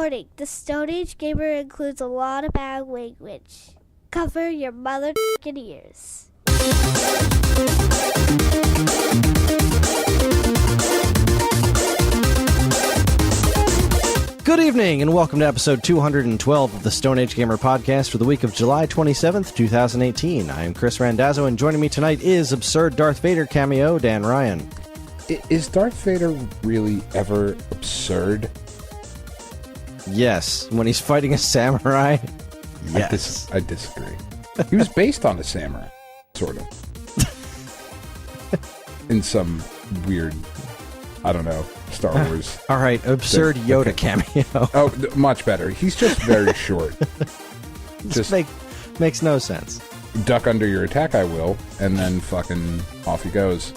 Warning, the Stone Age Gamer includes a lot of bad language. Cover your mother***ing ears. Good evening, and welcome to episode 212 of the Stone Age Gamer podcast for the week of July 27th, 2018. I am Kris Randazzo, and joining me tonight is absurd Darth Vader cameo, Dan Ryan. Is Darth Vader really ever absurd? Yes, when he's fighting a samurai. Yes. I disagree. He was based on a samurai, sort of. In some weird, I don't know, Star Wars. All right, absurd Yoda cameo. Oh, much better. He's just very short. Just makes no sense. Duck under your attack, I will, and then fucking off he goes.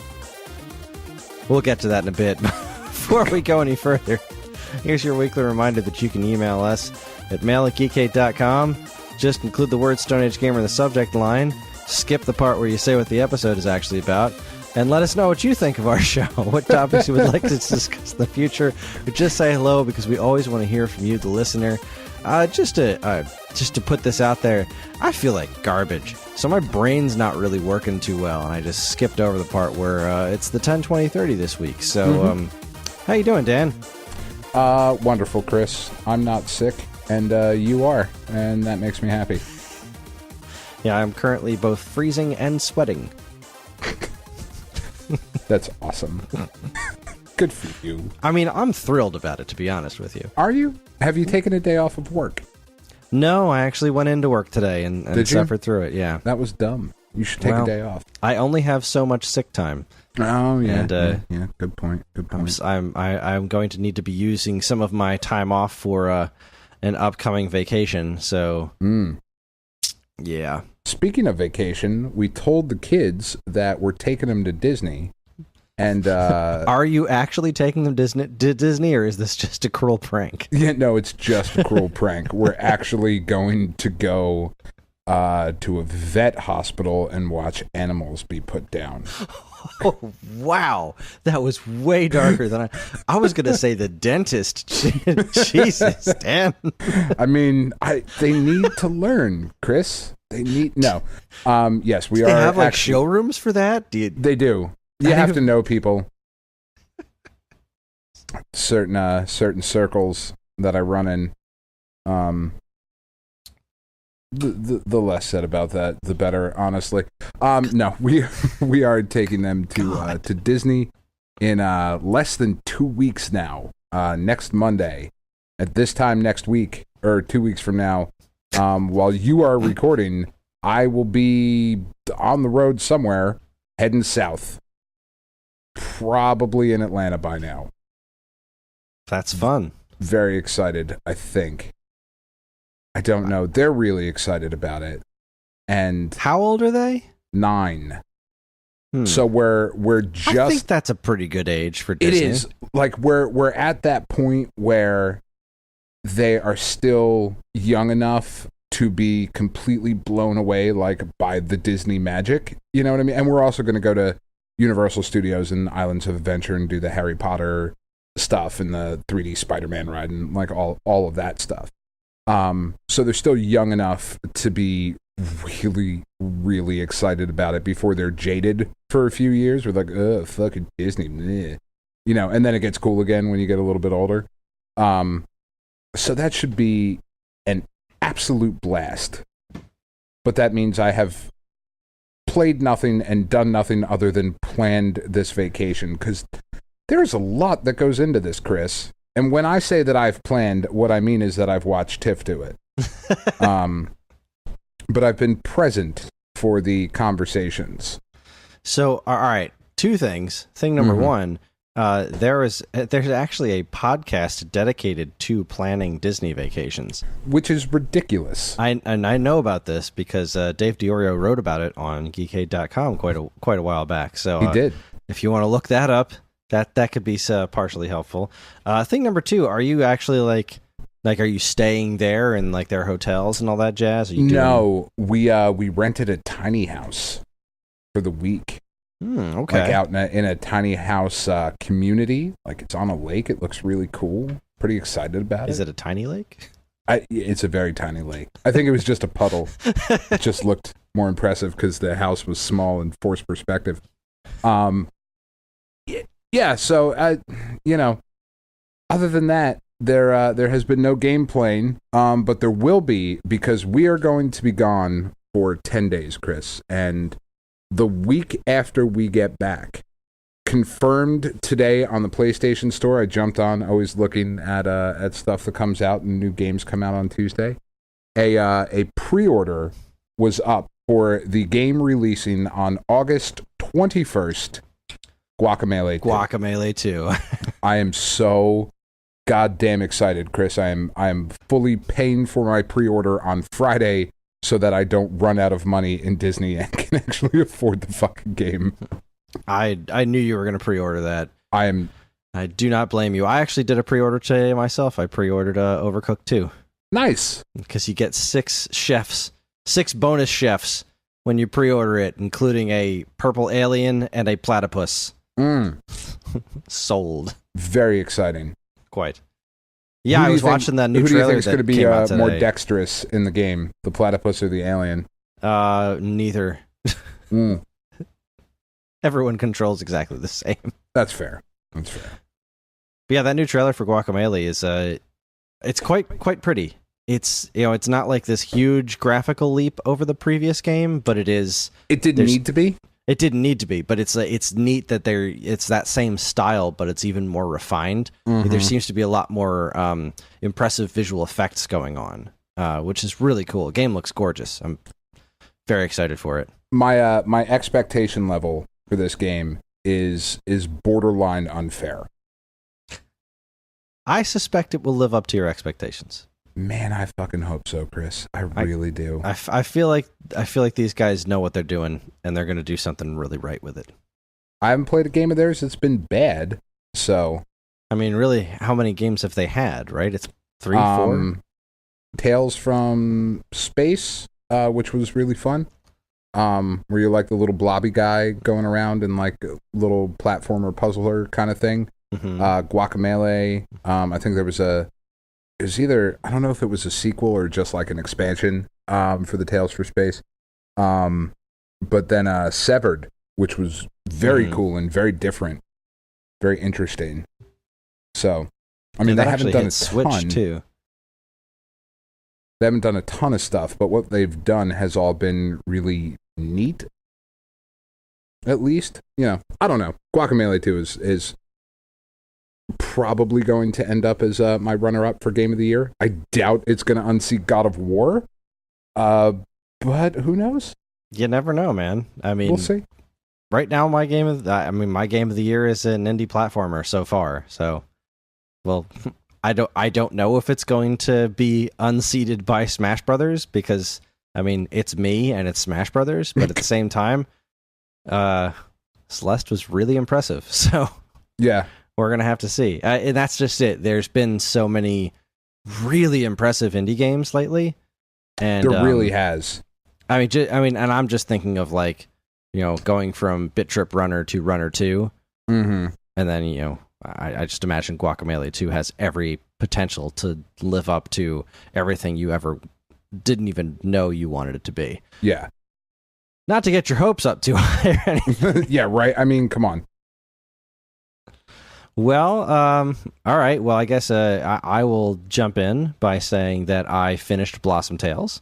We'll get to that in a bit. Before we go any further, here's your weekly reminder that you can email us at mail@geekade.com. Just include the word Stone Age Gamer in the subject line. Skip the part where you say what the episode is actually about. And let us know what you think of our show, what topics you would like to discuss in the future. Or just say hello, because we always want to hear from you, the listener. Just to put this out there, I feel like garbage. So my brain's not really working too well, and I just skipped over the part where it's the 10, 20, 30 this week. So, how you doing, Dan? Wonderful, Kris. I'm not sick, and you are, and that makes me happy. Yeah, I'm currently both freezing and sweating. That's awesome. Good for you. I mean, I'm thrilled about it, to be honest with you. Are you? Have you taken a day off of work? No, I actually went into work today and suffered through it, yeah. That was dumb. You should take a day off. I only have so much sick time. Oh, yeah. And, yeah, good point. Good point. I'm going to need to be using some of my time off for an upcoming vacation, so... Yeah. Speaking of vacation, we told the kids that we're taking them to Disney. And are you actually taking them to Disney, or is this just a cruel prank? Yeah, no, it's just a cruel prank. We're actually going to go to a vet hospital and watch animals be put down. Oh, wow. That was way darker than I was going to say the dentist. Jesus, Dan. I mean, they need to learn, Kris. They need... No. Yes, we do are... They have, like, showrooms for that? They do. You have to know people. Certain circles that I run in. The less said about that, the better. Honestly, no, we are taking them to Disney in less than 2 weeks now. Next Monday, at this time next week, or 2 weeks from now. While you are recording, I will be on the road somewhere, heading south. Probably in Atlanta by now. That's fun. Very excited, I think. I don't know. They're really excited about it. And how old are they? 9. So we're just... I think that's a pretty good age for Disney. It is. Like, we're at that point where they are still young enough to be completely blown away, like, by the Disney magic. You know what I mean? And we're also going to go to Universal Studios and Islands of Adventure and do the Harry Potter stuff and the 3D Spider-Man ride and like all of that stuff. So they're still young enough to be really, really excited about it before they're jaded for a few years. We're like, ugh, fucking Disney, bleh. You know, and then it gets cool again when you get a little bit older. So that should be an absolute blast. But that means I have played nothing and done nothing other than planned this vacation, because there's a lot that goes into this, Kris. And when I say that I've planned, what I mean is that I've watched Tiff do it. But I've been present for the conversations. So, all right, 2 things. Thing number 1, there's actually a podcast dedicated to planning Disney vacations, which is ridiculous. I know about this because Dave Diorio wrote about it on geekade.com quite a while back. So he did. If you want to look that up, that could be partially helpful. Thing number 2, are you actually like are you staying there in like their hotels and all that jazz? No, we rented a tiny house for the week. Okay. Like out in a tiny house community. Like, it's on a lake. It looks really cool. pretty excited about it. Is it a tiny lake? It's a very tiny lake. I think it was just a puddle. It just looked more impressive because the house was small and forced perspective. Yeah. So other than that, there has been no game playing. But there will be, because we are going to be gone for 10 days, Kris, and the week after we get back, confirmed today on the PlayStation Store. I jumped on, always looking at stuff that comes out and new games come out on Tuesday. A pre-order was up for the game releasing on August 21st, Guacamelee 2. Guacamelee 2. I am so goddamn excited, Kris. I am fully paying for my pre-order on Friday so that I don't run out of money in Disney and can actually afford the fucking game. I knew you were going to pre-order that. I do not blame you. I actually did a pre-order today myself. I pre-ordered Overcooked 2. Nice. Because you get 6 bonus chefs when you pre-order it, including a purple alien and a platypus. Sold. Very exciting. Quite. Yeah, I was watching that new trailer. Who do you think is going to be more today. dexterous in the game, the platypus or the alien? Neither. Everyone controls exactly the same. That's fair. But yeah, that new trailer for Guacamelee is it's quite pretty. It's it's not like this huge graphical leap over the previous game, but it is. It didn't need to be. It didn't need to be, but it's neat that it's that same style, but it's even more refined. Mm-hmm. There seems to be a lot more impressive visual effects going on, which is really cool. The game looks gorgeous. I'm very excited for it. My expectation level for this game is borderline unfair. I suspect it will live up to your expectations. Man, I fucking hope so, Kris. I really do. I feel like these guys know what they're doing, and they're going to do something really right with it. I haven't played a game of theirs that's been bad, so... I mean, really, how many games have they had, right? It's 3, 4? Tales from Space, which was really fun. Where you're like the little blobby guy going around and like a little platformer puzzler kind of thing. Mm-hmm. Guacamelee. I think there was it was either, I don't know if it was a sequel or just like an expansion for the Tales from Space. But then Severed, which was very cool and very different, very interesting. So, I mean, they haven't done a ton. Too. They haven't done a ton of stuff, but what they've done has all been really neat. At least, I don't know. Guacamelee 2 is probably going to end up as my runner-up for Game of the Year. I doubt it's going to unseat God of War, but who knows? You never know, man. I mean, we'll see. Right now, my game of the year is an indie platformer so far. So, well, I don't know if it's going to be unseated by Smash Brothers because I mean it's me and it's Smash Brothers, but at the same time, Celeste was really impressive. So yeah. We're going to have to see. And that's just it. There's been so many really impressive indie games lately. And there really has. I mean, and I'm just thinking of like, going from Bit Trip Runner to Runner 2. Mm-hmm. And then, I just imagine Guacamelee 2 has every potential to live up to everything you ever didn't even know you wanted it to be. Yeah. Not to get your hopes up too high or anything. Yeah, right. I mean, come on. Well, all right. Well, I guess I will jump in by saying that I finished Blossom Tales.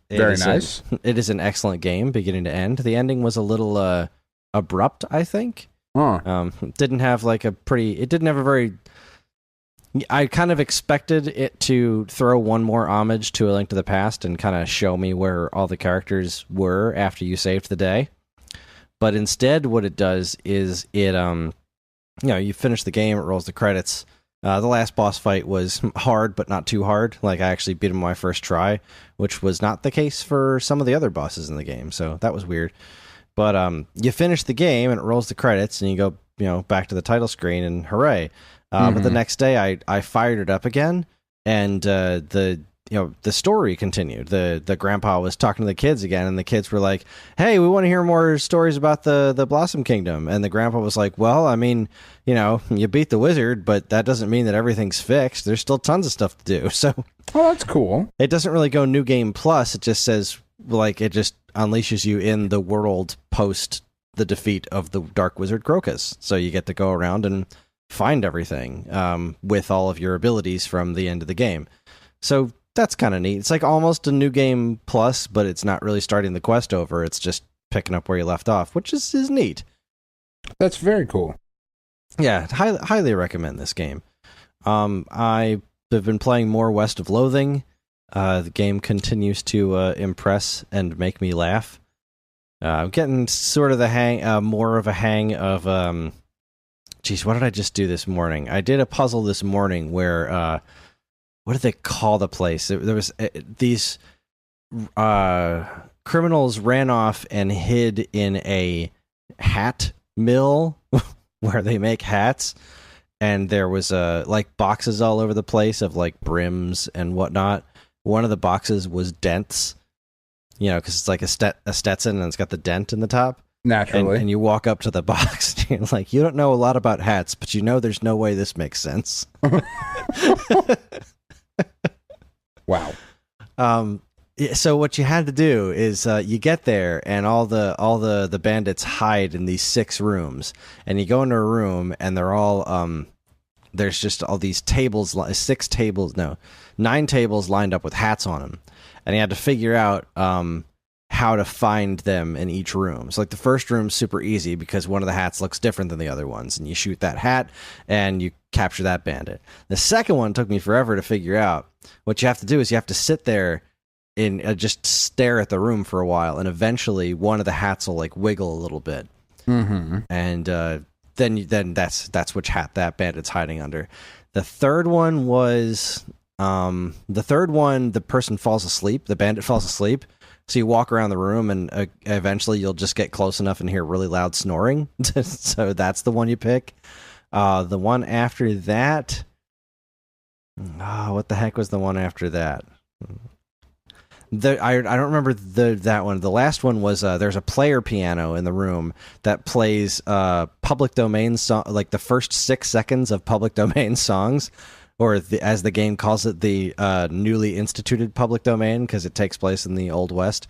Very nice. It is an excellent game, beginning to end. The ending was a little abrupt, I think. Didn't have like a very... I kind of expected it to throw one more homage to A Link to the Past and kind of show me where all the characters were after you saved the day. But instead, what it does is it... you finish the game, it rolls the credits. The last boss fight was hard, but not too hard. Like, I actually beat him my first try, which was not the case for some of the other bosses in the game, so that was weird. But you finish the game, and it rolls the credits, and you go, back to the title screen, and hooray. But the next day, I fired it up again, and the story continued. The grandpa was talking to the kids again, and the kids were like, "Hey, we want to hear more stories about the Blossom Kingdom." And the grandpa was like, "Well, I mean, you beat the wizard, but that doesn't mean that everything's fixed. There's still tons of stuff to do." So, oh, that's cool. It doesn't really go New Game Plus. It just says it just unleashes you in the world post the defeat of the Dark Wizard Crocus. So you get to go around and find everything with all of your abilities from the end of the game. So that's kind of neat. It's like almost a New Game Plus, but it's not really starting the quest over. It's just picking up where you left off, which is neat. That's very cool. Yeah, highly recommend this game. I have been playing more West of Loathing. The game continues to impress and make me laugh. I'm getting sort of more of a hang of... Geez, what did I just do this morning? I did a puzzle this morning where, what did they call the place? There was these criminals ran off and hid in a hat mill where they make hats, and there was boxes all over the place of brims and whatnot. One of the boxes was dents, because it's like a Stetson and it's got the dent in the top. Naturally. And you walk up to the box and you're like, you don't know a lot about hats, but there's no way this makes sense. Wow. So what you had to do is you get there and all the bandits hide in these 6 rooms, and you go into a room and they're all there's just all these tables, 9 tables lined up with hats on them, and you had to figure out how to find them in each room. So the first room's super easy because one of the hats looks different than the other ones, and you shoot that hat and you capture that bandit. The second one took me forever to figure out. What you have to do is you have to sit there and just stare at the room for a while, and eventually one of the hats will wiggle a little bit. Mm-hmm. And then that's which hat that bandit's hiding under. The third one was the person falls asleep, the bandit falls asleep. So you walk around the room, and eventually you'll just get close enough and hear really loud snoring. So that's the one you pick. The one after that... what the heck was the one after that? I don't remember that one. The last one was there's a player piano in the room that plays public domain song, the first 6 seconds of public domain songs, or as the game calls it, the newly instituted public domain, because it takes place in the Old West.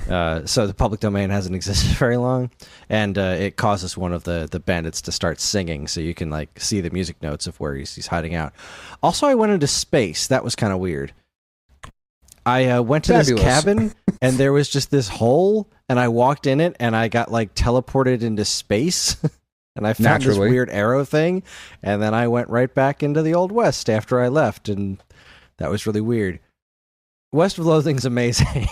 So the public domain hasn't existed very long, and it causes one of the bandits to start singing, so you can see the music notes of where he's hiding out. Also, I went into space. That was kind of weird. I went to this cabin, and there was just this hole, and I walked in it, and I got teleported into space. And I found this weird arrow thing, and then I went right back into the Old West after I left, and that was really weird. West of Loathing's amazing.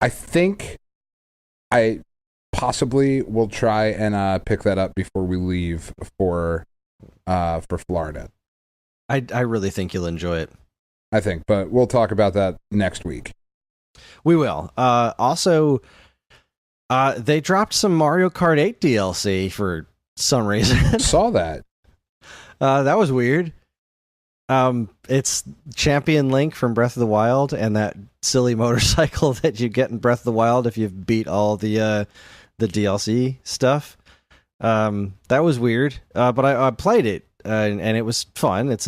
I think I possibly will try and pick that up before we leave for Florida. I really think you'll enjoy it. I think, but we'll talk about that next week. We will. Also... they dropped some Mario Kart 8 DLC for some reason. Saw that. That was weird. It's Champion Link from Breath of the Wild and that silly motorcycle that you get in Breath of the Wild if you've beat all the DLC stuff. That was weird. But I played it and it was fun. It's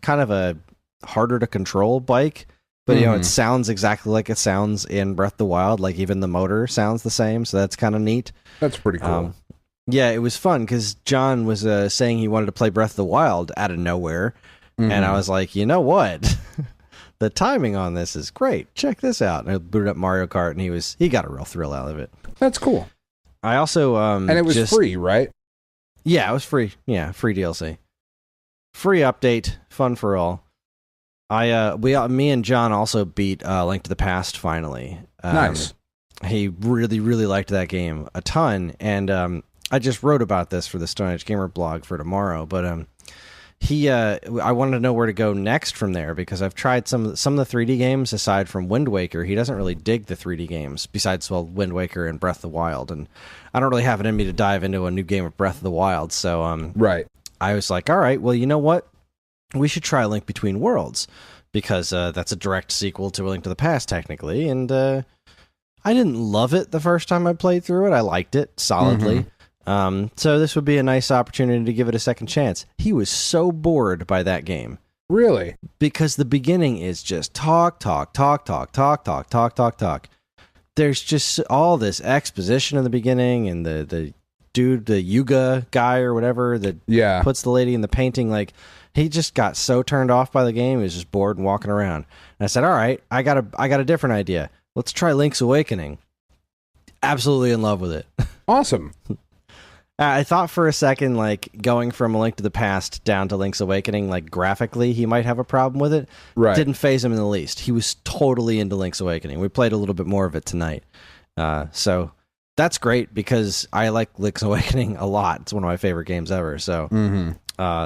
kind of a harder to control bike. But, it sounds exactly like it sounds in Breath of the Wild. Even the motor sounds the same, so that's kind of neat. That's pretty cool. Yeah, it was fun, because John was saying he wanted to play Breath of the Wild out of nowhere. Mm-hmm. And I was like, you know what? The timing on this is great. Check this out. And I booted up Mario Kart, and he got a real thrill out of it. That's cool. I also... and it was free, right? Yeah, it was free. Yeah, free DLC. Free update. Fun for all. Me and John also beat Link to the Past finally. Nice. He really, really liked that game a ton, and I just wrote about this for the Stone Age Gamer blog for tomorrow. But I wanted to know where to go next from there, because I've tried some of the 3D games aside from Wind Waker. He doesn't really dig the 3D games besides Wind Waker and Breath of the Wild, and I don't really have it in me to dive into a new game of Breath of the Wild. So right. I was like, all right, well, you know what? We should try Link Between Worlds, because that's a direct sequel to A Link to the Past, technically. And I didn't love it the first time I played through it. I liked it solidly. So this would be a nice opportunity to give it a second chance. He was so bored by that game. Really? Because the beginning is just talk. There's just all this exposition in the beginning, and the dude, the Yuga guy or whatever that puts the lady in the painting, like, he just got so turned off by the game. He was just bored and walking around. And I said, all right, I got a different idea. Let's try Link's Awakening. Absolutely in love with it. Awesome. I thought for a second, like, going from A Link to the Past down to Link's Awakening, like, graphically, he might have a problem with it. Right. Didn't faze him in the least. He was totally into Link's Awakening. We played a little bit more of it tonight. So that's great, because I like Link's Awakening a lot. It's one of my favorite games ever. So,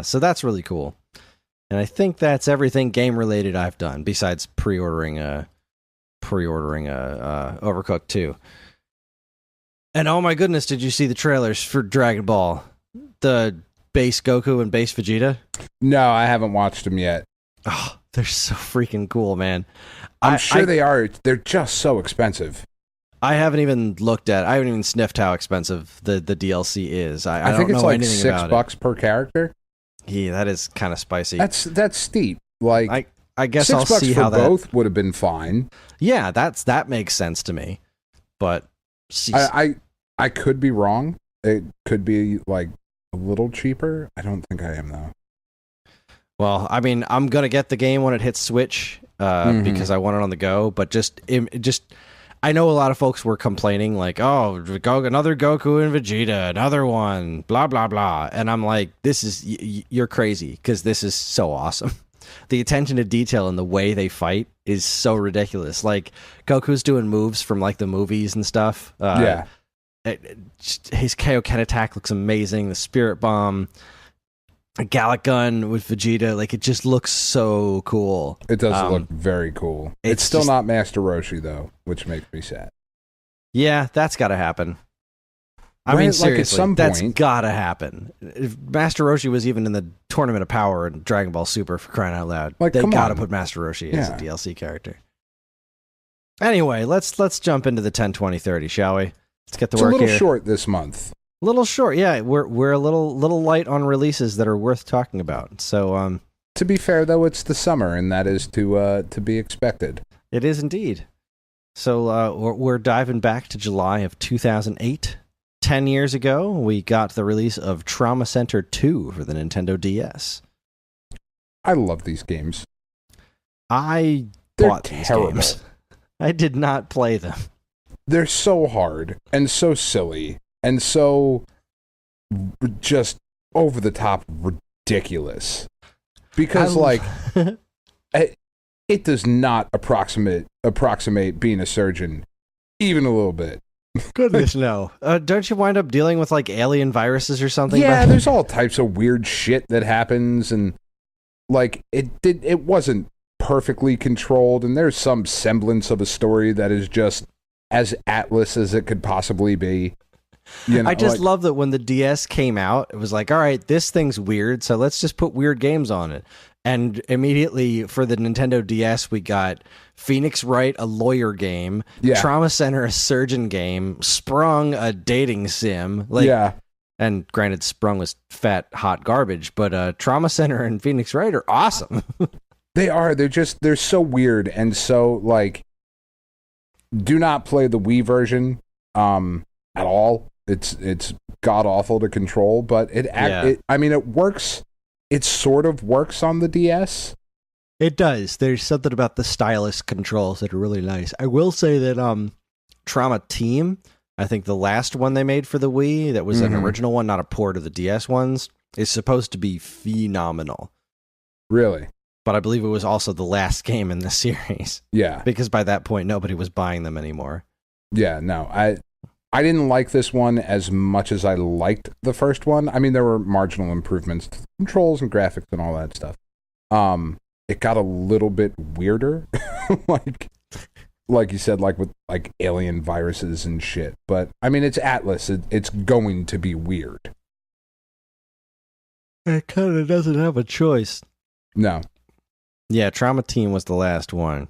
so that's really cool. And I think that's everything game-related I've done, besides pre-ordering Overcooked 2. And oh my goodness, did you see the trailers for Dragon Ball? The base Goku and base Vegeta? No, I haven't watched them yet. Oh, they're so freaking cool, man. I'm sure they are. They're just so expensive. I haven't even sniffed how expensive the DLC is. I think don't it's know like anything about $6 per character. Yeah, that is kind of spicy. That's steep. Like, I guess $6 I'll see how for both would have been fine. Yeah, that makes sense to me. But I could be wrong. It could be like a little cheaper. I don't think I am, though. Well, I mean, I'm gonna get the game when it hits Switch because I want it on the go. But just I know a lot of folks were complaining, like, oh, another Goku and Vegeta, another one, blah blah blah, and I'm like, this is you're crazy, because this is so awesome. The attention to detail and the way they fight is so ridiculous. Like, Goku's doing moves from like the movies and stuff. His Kaioken attack looks amazing. The Spirit Bomb, a Gallic Gun with Vegeta, like, it just looks so cool. It does look very cool. It's still not Master Roshi, though, which makes me sad. Yeah, that's got to happen. I mean, seriously, like, at some that's point, got to happen. If Master Roshi was even in the Tournament of Power in Dragon Ball Super, for crying out loud, like, they got to put Master Roshi as a DLC character. Anyway, let's jump into the 10, 20, 30, shall we? Let's get to work here. It's a little short this month. Little short, yeah. We're a little light on releases that are worth talking about. So, to be fair, though, it's the summer, and that is to be expected. It is indeed. So we're diving back to July of 2008. 10 years ago, we got the release of Trauma Center 2 for the Nintendo DS. I love these games. I bought these games. I did not play them. They're so hard and so silly and so just over the top ridiculous. Because it does not approximate being a surgeon even a little bit. Goodness, no. Don't you wind up dealing with like alien viruses or something? Yeah, there's all types of weird shit that happens, and like it wasn't perfectly controlled, and there's some semblance of a story that is just as Atlas as it could possibly be. You know, I just love that when the DS came out, it was like, all right, this thing's weird, so let's just put weird games on it. And immediately for the Nintendo DS, we got Phoenix Wright, a lawyer game, Trauma Center, a surgeon game, Sprung, a dating sim. And granted, Sprung was fat, hot garbage, but Trauma Center and Phoenix Wright are awesome. They are. They're so weird, and so, like, do not play the Wii version at all. It's god awful to control, but it works. It sort of works on the DS. It does. There's something about the stylus controls that are really nice. I will say that Trauma Team, I think the last one they made for the Wii, that was an original one, not a port of the DS ones, is supposed to be phenomenal. Really? But I believe it was also the last game in the series. Yeah. Because by that point, nobody was buying them anymore. Yeah, no. I didn't like this one as much as I liked the first one. I mean, there were marginal improvements to controls and graphics and all that stuff. It got a little bit weirder, like you said, like with like alien viruses and shit. But I mean, it's Atlas. It's going to be weird. It kind of doesn't have a choice. No. Yeah, Trauma Team was the last one.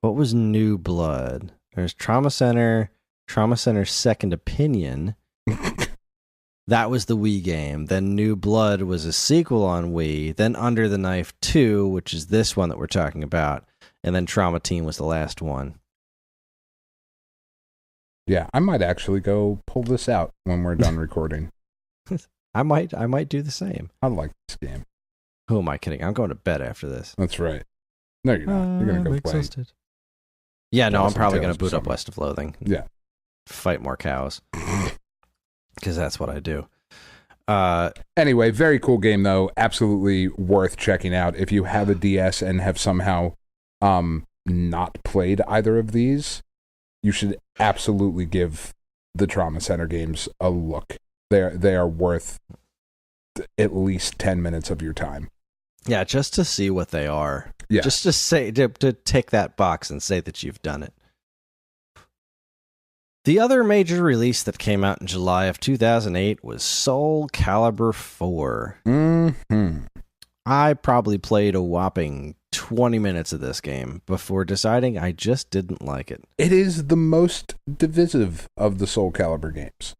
What was New Blood? There's Trauma Center Second Opinion. That was the Wii game. Then New Blood was a sequel on Wii. Then Under the Knife 2, which is this one that we're talking about. And then Trauma Team was the last one. Yeah, I might actually go pull this out when we're done recording. I might do the same. I like this game. Who am I kidding? I'm going to bed after this. That's right. No, you're not. You're going to go play. Exhausted. Yeah, no, I'm probably going to boot up something. West of Loathing. Yeah. Fight more cows. Because that's what I do. Anyway, very cool game, though. Absolutely worth checking out. If you have a DS and have somehow not played either of these, you should absolutely give the Trauma Center games a look. They are worth at least 10 minutes of your time. Yeah, just to see what they are. Yeah. Just to say, to tick that box and say that you've done it. The other major release that came out in July of 2008 was Soul Calibur 4. Mm-hmm. I probably played a whopping 20 minutes of this game before deciding I just didn't like it. It is the most divisive of the Soul Calibur games.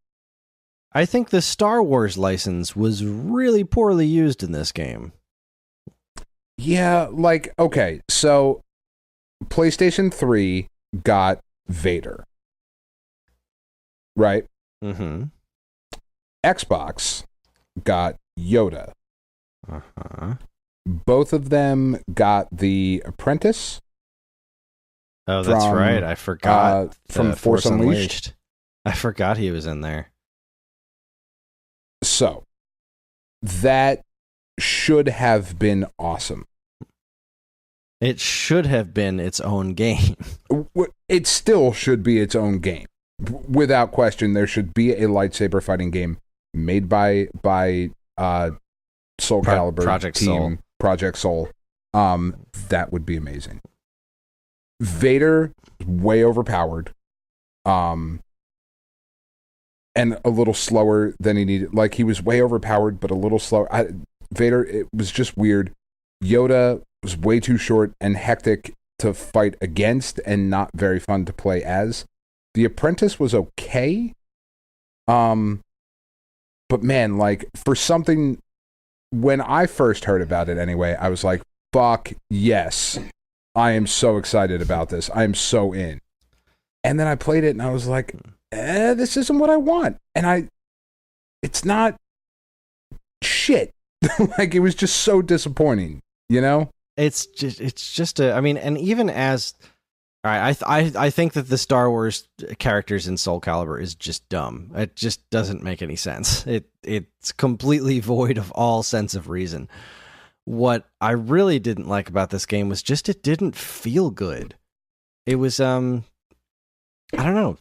I think the Star Wars license was really poorly used in this game. Yeah, like, okay, so PlayStation 3 got Vader, right? Mm-hmm. Xbox got Yoda. Uh-huh. Both of them got The Apprentice. Oh, that's right. I forgot. From Force Unleashed. I forgot he was in there. So, that should have been awesome. It should have been its own game. It still should be its own game. Without question, there should be a lightsaber fighting game made by Soul Calibur Project team, Soul. Project Soul. That would be amazing. Vader, way overpowered. And a little slower than he needed. Like, he was way overpowered, but a little slower. Vader, it was just weird. Yoda was way too short and hectic to fight against and not very fun to play as. The Apprentice was okay. But man, like, for something... When I first heard about it anyway, I was like, fuck yes. I am so excited about this. I am so in. And then I played it and I was like... this isn't what I want. And it's not shit. Like, it was just so disappointing, you know? It's just I mean, and even as, all right, I think that the Star Wars characters in Soul Calibur is just dumb. It just doesn't make any sense. It's completely void of all sense of reason. What I really didn't like about this game was just it didn't feel good. It was I don't know.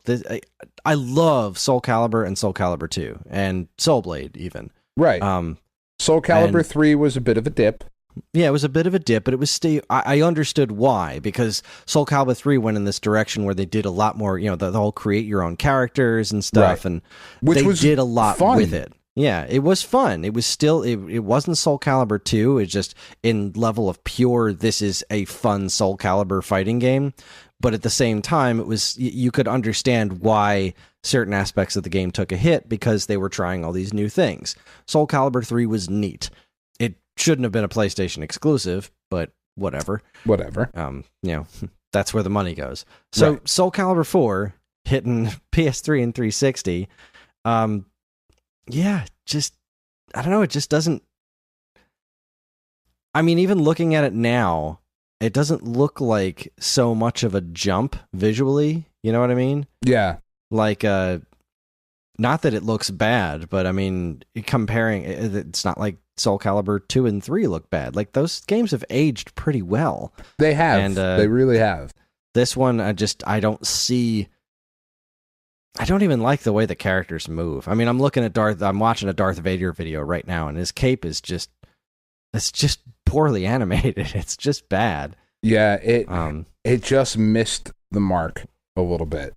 I love Soul Calibur and Soul Calibur 2 and Soul Blade even. Right. Soul Calibur 3 was a bit of a dip. Yeah, it was a bit of a dip, but it was still... I understood why, because Soul Calibur 3 went in this direction where they did a lot more, you know, the whole create your own characters and stuff, right. And which they was did a lot fun. with it. Yeah, it was fun. It was still... It wasn't Soul Calibur 2, it's just in level of pure, this is a fun Soul Calibur fighting game. But at the same time, it was you could understand why certain aspects of the game took a hit because they were trying all these new things. Soul Calibur 3 was neat. It shouldn't have been a PlayStation exclusive, but whatever. Whatever. You know, that's where the money goes. So right. Soul Calibur 4 hitting PS3 and 360. Yeah, just I don't know, it just doesn't. I mean, even looking at it now, it doesn't look like so much of a jump visually. You know what I mean? Yeah. Like, not that it looks bad, but I mean, comparing, it's not like Soul Calibur 2 and 3 look bad. Like, those games have aged pretty well. They have. And, they really have. This one, I don't see... I don't even like the way the characters move. I mean, I'm watching a Darth Vader video right now, and his cape is just... It's just poorly animated. It's just bad. Yeah, it just missed the mark a little bit.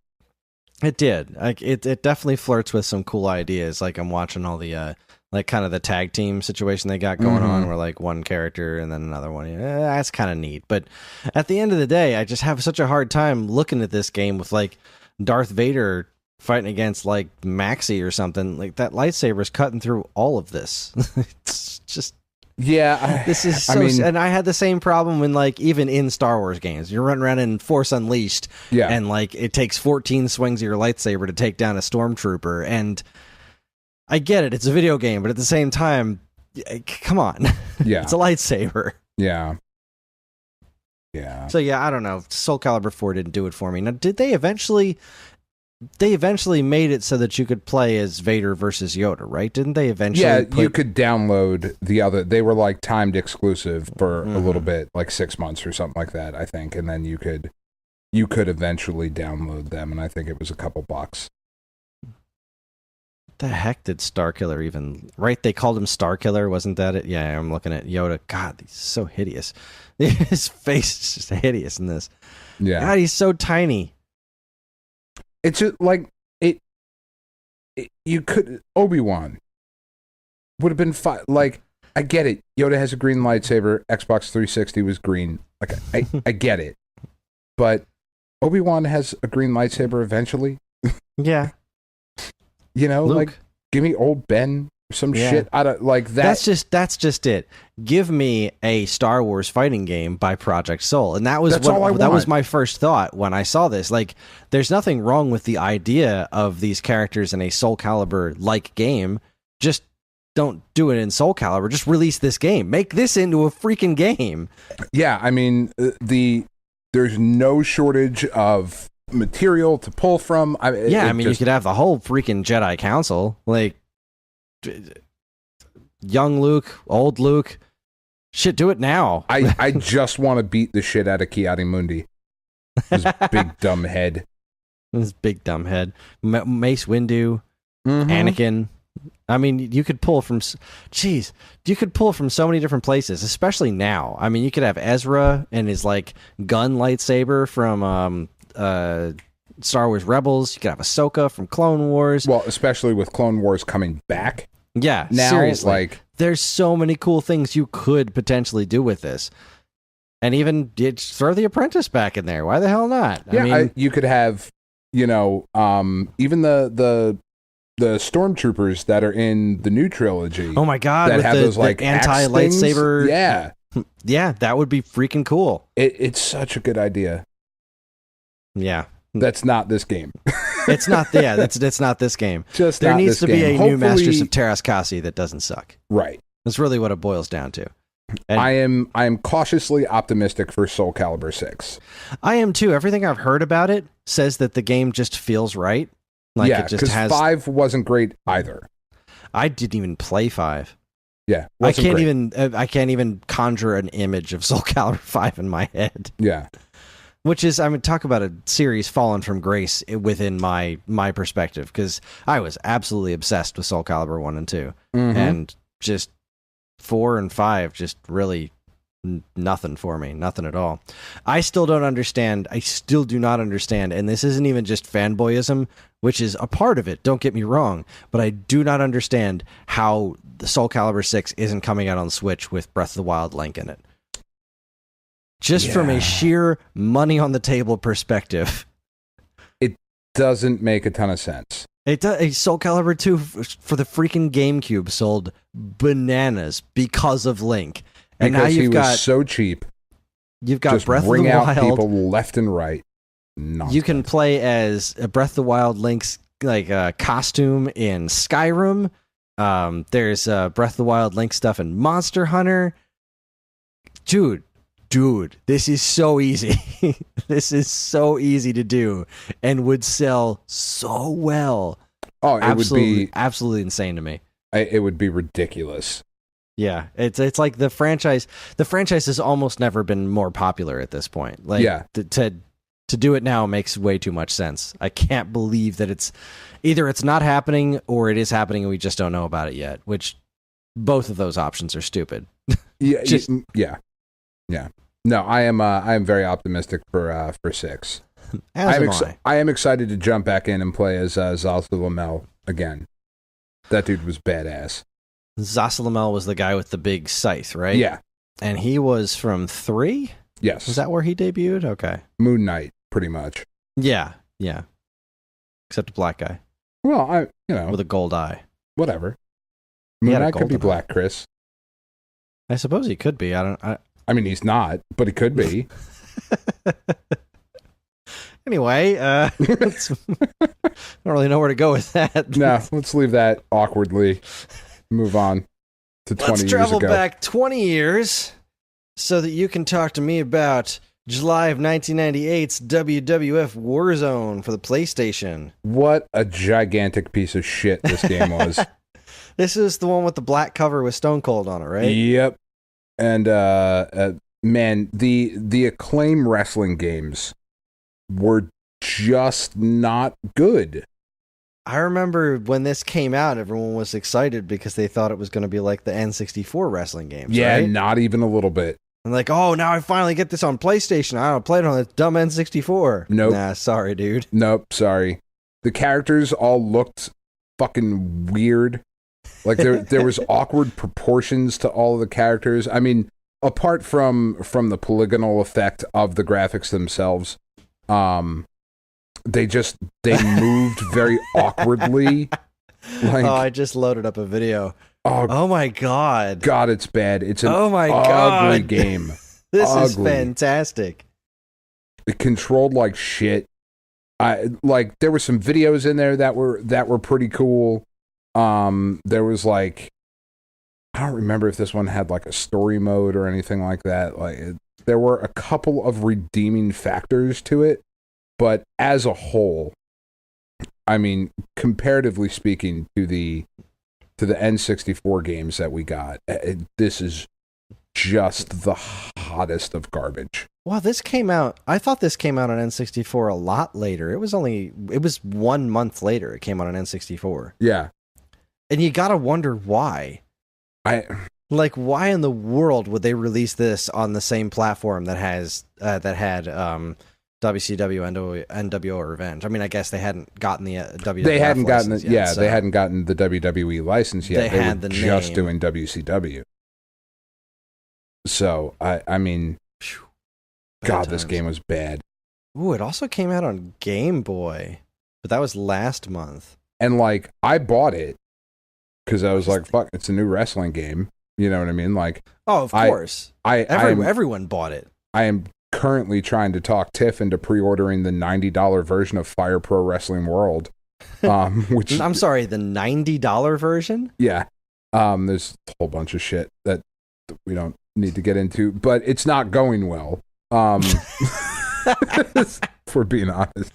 It did. Like it definitely flirts with some cool ideas. Like I'm watching all the like kind of the tag team situation they got going on, where like one character and then another one. That's kind of neat. But at the end of the day, I just have such a hard time looking at this game with like Darth Vader fighting against like Maxie or something. Like that lightsaber is cutting through all of this. It's just. Yeah, this is so. And I had the same problem when, like, even in Star Wars games, you're running around in Force Unleashed, and like it takes 14 swings of your lightsaber to take down a stormtrooper. And I get it; it's a video game, but at the same time, come on, it's a lightsaber. Yeah. So yeah, I don't know. Soul Calibur 4 didn't do it for me. Now, did they eventually? They eventually made it so that you could play as Vader versus Yoda, right? Didn't they eventually? Yeah, you could download the other. They were like timed exclusive for a little bit, like 6 months or something like that, I think. And then you could eventually download them, and I think it was a couple bucks. What the heck did Starkiller even? Right, they called him Starkiller, wasn't that it? Yeah, I'm looking at Yoda. God, he's so hideous. His face is just hideous in this. Yeah, God, he's so tiny. It's just like it you could Obi-Wan would have been fine. Like, I get it. Yoda has a green lightsaber. Xbox 360 was green. Like, I get it. But Obi-Wan has a green lightsaber eventually. Yeah. You know, Luke. like, give me old Ben or some shit. I don't like that. That's just it. Give me a Star Wars fighting game by Project Soul. And that was that was my first thought when I saw this. Like, there's nothing wrong with the idea of these characters in a Soul Calibur like game. Just don't do it in Soul Calibur. Just release this game. Make this into a freaking game. Yeah, I mean, there's no shortage of material to pull from. You could have the whole freaking Jedi Council. Like, young Luke, old Luke. Shit, do it now. I just want to beat the shit out of Ki-Adi-Mundi. His big dumb head. Mace Windu, Anakin. I mean, you could pull from so many different places, especially now. I mean, you could have Ezra and his like gun lightsaber from Star Wars Rebels. You could have Ahsoka from Clone Wars. Well, especially with Clone Wars coming back. Yeah, now, seriously. like, there's so many cool things you could potentially do with this. And even throw the Apprentice back in there. Why the hell not? Yeah, I mean, you could have, even the stormtroopers that are in the new trilogy. Oh my god, that with have those like anti-lightsaber. Yeah. Yeah, that would be freaking cool. It's such a good idea. Yeah. That's not this game. It's not. Yeah, that's not this game. Just there not needs this to game. be a Hopefully, new Masters of Terras Kasi that doesn't suck. Right. That's really what it boils down to. And I am cautiously optimistic for Soul Calibur 6. I am too. Everything I've heard about it says that the game just feels right. Like, yeah, it just has. 5 wasn't great either. I didn't even play 5. Yeah, I can't even conjure an image of Soul Calibur 5 in my head. Yeah. Which is, I mean, talk about a series fallen from grace within my perspective, because I was absolutely obsessed with Soul Calibur 1 and 2. And just 4 and 5 just really nothing for me. Nothing at all. I still don't understand. I still do not understand. And this isn't even just fanboyism, which is a part of it. Don't get me wrong. But I do not understand how the Soul Calibur 6 isn't coming out on Switch with Breath of the Wild Link in it. Just from a sheer money on the table perspective. It doesn't make a ton of sense. It does. Soul Calibur 2 for the freaking GameCube sold bananas because of Link. And because now you've got so cheap. You've got just Breath of the ring out Wild. people left and right. Nonsense. You can play as Breath of the Wild Link's like costume in Skyrim. There's Breath of the Wild Link stuff in Monster Hunter. Dude, this is so easy. This is so easy to do and would sell so well. Oh, it would be absolutely insane to me. It would be ridiculous. Yeah, it's like the franchise. The franchise has almost never been more popular at this point. Like, yeah. To do it now makes way too much sense. I can't believe that it's not happening or it is happening and we just don't know about it yet. Which both of those options are stupid. Yeah, yeah. No, I am very optimistic for 6. I am excited to jump back in and play as Zalta Lamel again. That dude was badass. Zasalamel was the guy with the big scythe, right? Yeah. And he was from 3? Yes. Was that where he debuted? Okay. Moon Knight, pretty much. Yeah. Except a black guy. Well, with a gold eye. Whatever. He Moon had a Knight could be golden black, Kris. I suppose he could be. I mean, he's not, but he could be. Anyway, I don't really know where to go with that. No, let's leave that awkwardly. Move on to 20 years ago. Let's travel back 20 years so that you can talk to me about July of 1998's WWF Warzone for the PlayStation. What a gigantic piece of shit this game was. This is the one with the black cover with Stone Cold on it, right? Yep. And man, the Acclaim wrestling games were just not good. I remember when this came out, everyone was excited because they thought it was going to be like the N64 wrestling games. Yeah, right? Not even a little bit. And like, oh, now I finally get this on PlayStation. I don't play it on this dumb N64. Nope. Nah, sorry, dude. Nope, sorry. The characters all looked fucking weird. Like there was awkward proportions to all of the characters. I mean, apart from the polygonal effect of the graphics themselves, they moved very awkwardly. Like, I just loaded up a video. Oh my god. God, it's bad. It's an ugly God. Game. This ugly. Is fantastic. It controlled like shit. There were some videos in there that were pretty cool. There was like, I don't remember if this one had like a story mode or anything like that. There were a couple of redeeming factors to it, but as a whole, I mean, comparatively speaking to the N64 games that we got, this is just the hottest of garbage. Well, this came out, I thought this came out on N64 a lot later. It was 1 month later it came out on N64. Yeah. And you gotta wonder why. Why in the world would they release this on the same platform that had WCW NWO Revenge? I mean, I guess they hadn't gotten the WWF They hadn't gotten license yet, so they hadn't gotten the WWE license yet. They had were the just name. doing WCW. So I mean, God, this game was bad. Ooh, it also came out on Game Boy, but that was last month. And I bought it because I was like, "Fuck, it's a new wrestling game." You know what I mean? Oh, of course. Everyone bought it. I am currently trying to talk Tiff into pre-ordering the $90 version of Fire Pro Wrestling World. Which I'm sorry, the $90 version? Yeah. There's a whole bunch of shit that we don't need to get into, but it's not going well. If we're being honest.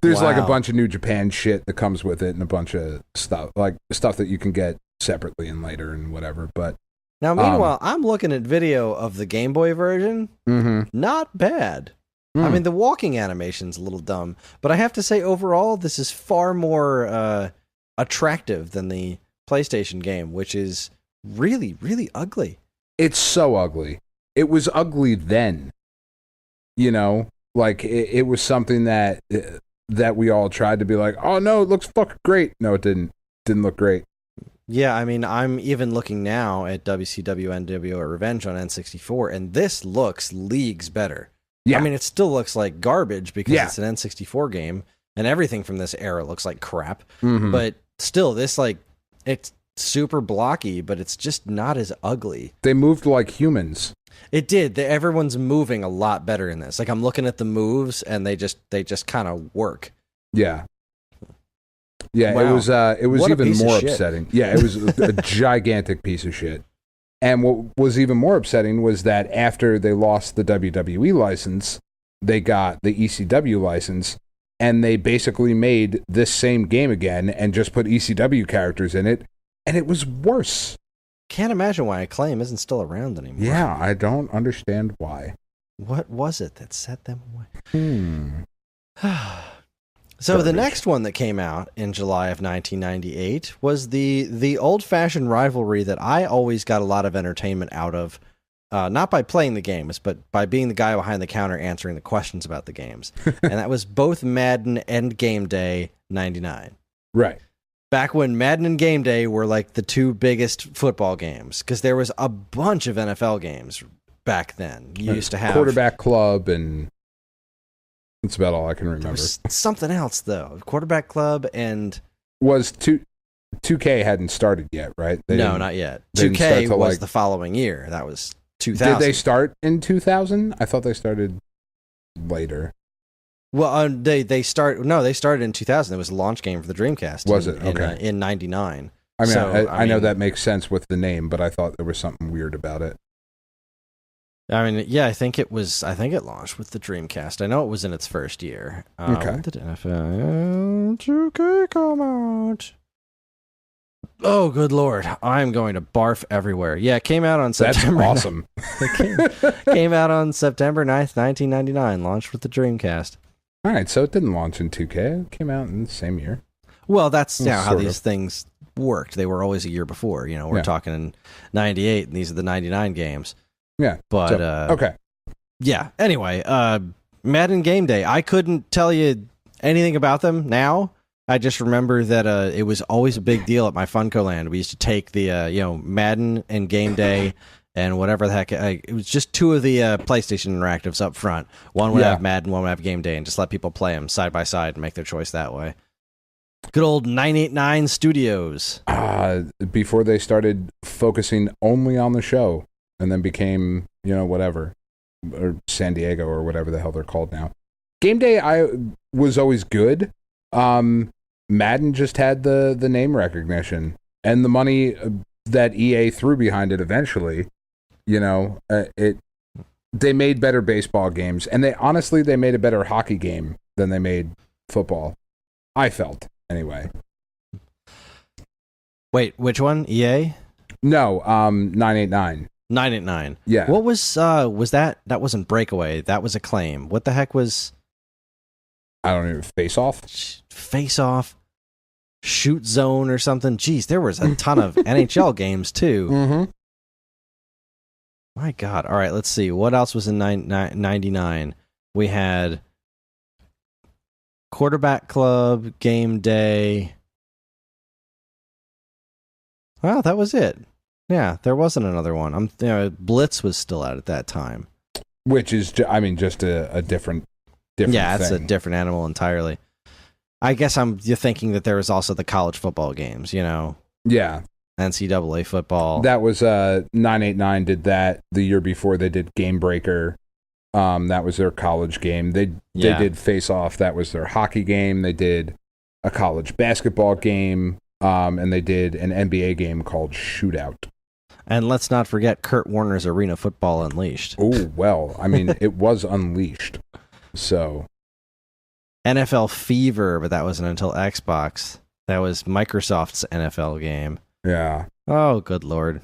There's a bunch of New Japan shit that comes with it and a bunch of stuff that you can get separately and later and whatever. But now, meanwhile, I'm looking at video of the Game Boy version. Mm-hmm. Not bad. I mean, the walking animation's a little dumb, but I have to say, overall, this is far more attractive than the PlayStation game, which is really, really ugly. It's so ugly. It was ugly then. You know, it was something that we all tried to be like, oh no, it looks fucking great. No, it didn't. Didn't look great. Yeah, I mean, I'm even looking now at WCW NWO Revenge on N64, and this looks leagues better. Yeah. I mean, it still looks like garbage because it's an N64 game, and everything from this era looks like crap. Mm-hmm. But still, this, it's super blocky, but it's just not as ugly. They moved like humans. It did. Everyone's moving a lot better in this. I'm looking at the moves, and they just kind of work. Yeah. Yeah, wow. It was What a even piece of more shit. upsetting. Yeah, it was a gigantic piece of shit. And what was even more upsetting was that after they lost the WWE license, they got the ECW license, and they basically made this same game again and just put ECW characters in it, and it was worse. Can't imagine why Acclaim isn't still around anymore. Yeah, I don't understand why. What was it that set them away? So Garbage. the next one that came out in July of 1998 was the old-fashioned rivalry that I always got a lot of entertainment out of, not by playing the games, but by being the guy behind the counter answering the questions about the games. And that was both Madden and Game Day 99. Right. back when Madden and Game Day were like the two biggest football games, because there was a bunch of NFL games back then. You used to have Quarterback Club, and that's about all I can remember. There was something else though. Quarterback Club and was 2K hadn't started yet, right? No, not yet. 2K was the following year. That was 2000. Did they start in 2000? I thought they started later. Well, they started in 2000. It was a launch game for the Dreamcast. Was it? Okay. In 99. I mean, I know that makes sense with the name, but I thought there was something weird about it. I mean, yeah, I think it launched with the Dreamcast. I know it was in its first year. Okay. When did NFL 2K come out? Oh, good Lord. I'm going to barf everywhere. Yeah, it came out on September. That's awesome. Came out on September 9th, 1999. Launched with the Dreamcast. All right, so it didn't launch in 2K. It came out in the same year. Well, that's how these things worked. They were always a year before. You know, we're talking in 98, and these are the 99 games. Yeah. But, okay. Yeah, anyway, Madden Game Day. I couldn't tell you anything about them now. I just remember that it was always a big deal at my Funko Land. We used to take the Madden and Game Day and whatever the heck. It was just two of the PlayStation Interactives up front. One would have Madden, one would have Game Day, and just let people play them side by side and make their choice that way. Good old 989 Studios. Before they started focusing only on the show and then became, whatever, or San Diego or whatever the hell they're called now. Game Day was always good. Madden just had the name recognition and the money that EA threw behind it eventually. They made better baseball games, and they made a better hockey game than they made football. I felt, anyway. Wait, which one? EA? No, 989. 989. Yeah. What was that? That wasn't Breakaway. That was Acclaim. What the heck was... I don't even... Face Off? Face Off, Shoot Zone or something. Jeez, there was a ton of NHL games too. Mm-hmm. My God. All right, let's see. What else was in 99? We had Quarterback Club, Game Day. Well, that was it. Yeah, there wasn't another one. Blitz was still out at that time. Which is, just a different yeah, thing. It's a different animal entirely. I guess you're thinking that there was also the college football games, Yeah. NCAA football. That was 989 did that the year before. They did Game Breaker. That was their college game. They did Face Off. That was their hockey game. They did a college basketball game. And they did an NBA game called Shootout. And let's not forget Kurt Warner's Arena Football Unleashed. Oh, well, it was unleashed. So... NFL Fever, but that wasn't until Xbox. That was Microsoft's NFL game. Yeah. Oh, good Lord.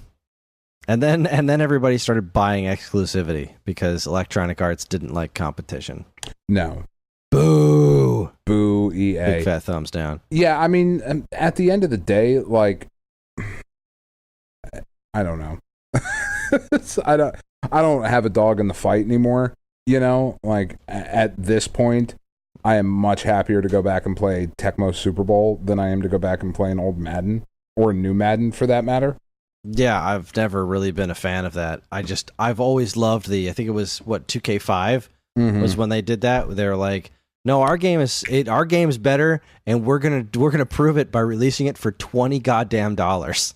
And then everybody started buying exclusivity because Electronic Arts didn't like competition. No. Boo. Boo, EA. Big fat thumbs down. Yeah, at the end of the day, like, I don't know. I don't have a dog in the fight anymore, Like, at this point, I am much happier to go back and play Tecmo Super Bowl than I am to go back and play an old Madden, or new Madden for that matter. Yeah, I've never really been a fan of that. I've always loved I think it was 2K5 was when they did that. They were like, no, our game's better, and we're gonna prove it by releasing it for $20 goddamn dollars.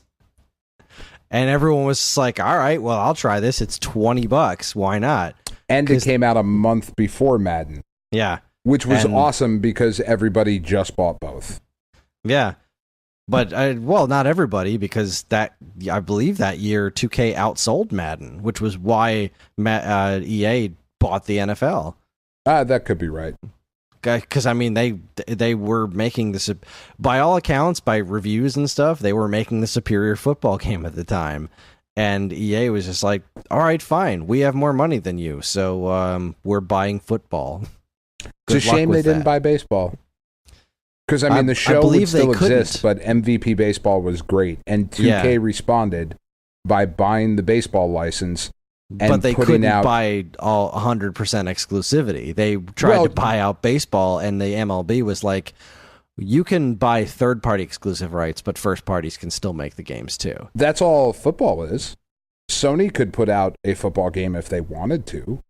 And everyone was just like, all right, well, I'll try this. It's $20. Why not? And it came out a month before Madden. Yeah. Which was awesome because everybody just bought both. Yeah. But, not everybody, because I believe that year 2K outsold Madden, which was why EA bought the NFL. That could be right. Because, they were making this, by all accounts, by reviews and stuff, they were making the superior football game at the time. And EA was just like, all right, fine, we have more money than you, so we're buying football. It's a shame they didn't buy baseball. Because, the show would still exist, but MVP Baseball was great. And 2K responded by buying the baseball license and but they putting couldn't out... buy all 100% exclusivity. They tried to buy out baseball, and the MLB was like, you can buy third-party exclusive rights, but first parties can still make the games too. That's all football is. Sony could put out a football game if they wanted to.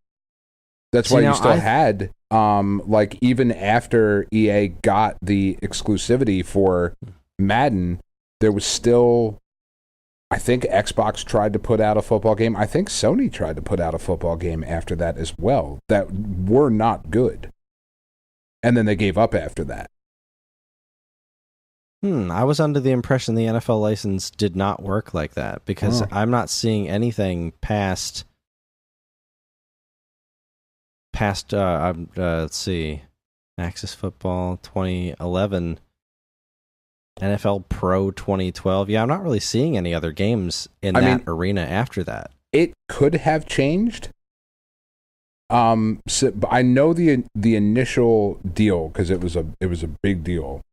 That's why you still had, like, even after EA got the exclusivity for Madden, there was still, I think Xbox tried to put out a football game. I think Sony tried to put out a football game after that as well that were not good. And then they gave up after that. I was under the impression the NFL license did not work like that because I'm not seeing anything past let's see, Access Football 2011, NFL Pro 2012. Yeah, I'm not really seeing any other games in that arena after that. It could have changed. So I know the initial deal because it was a big deal.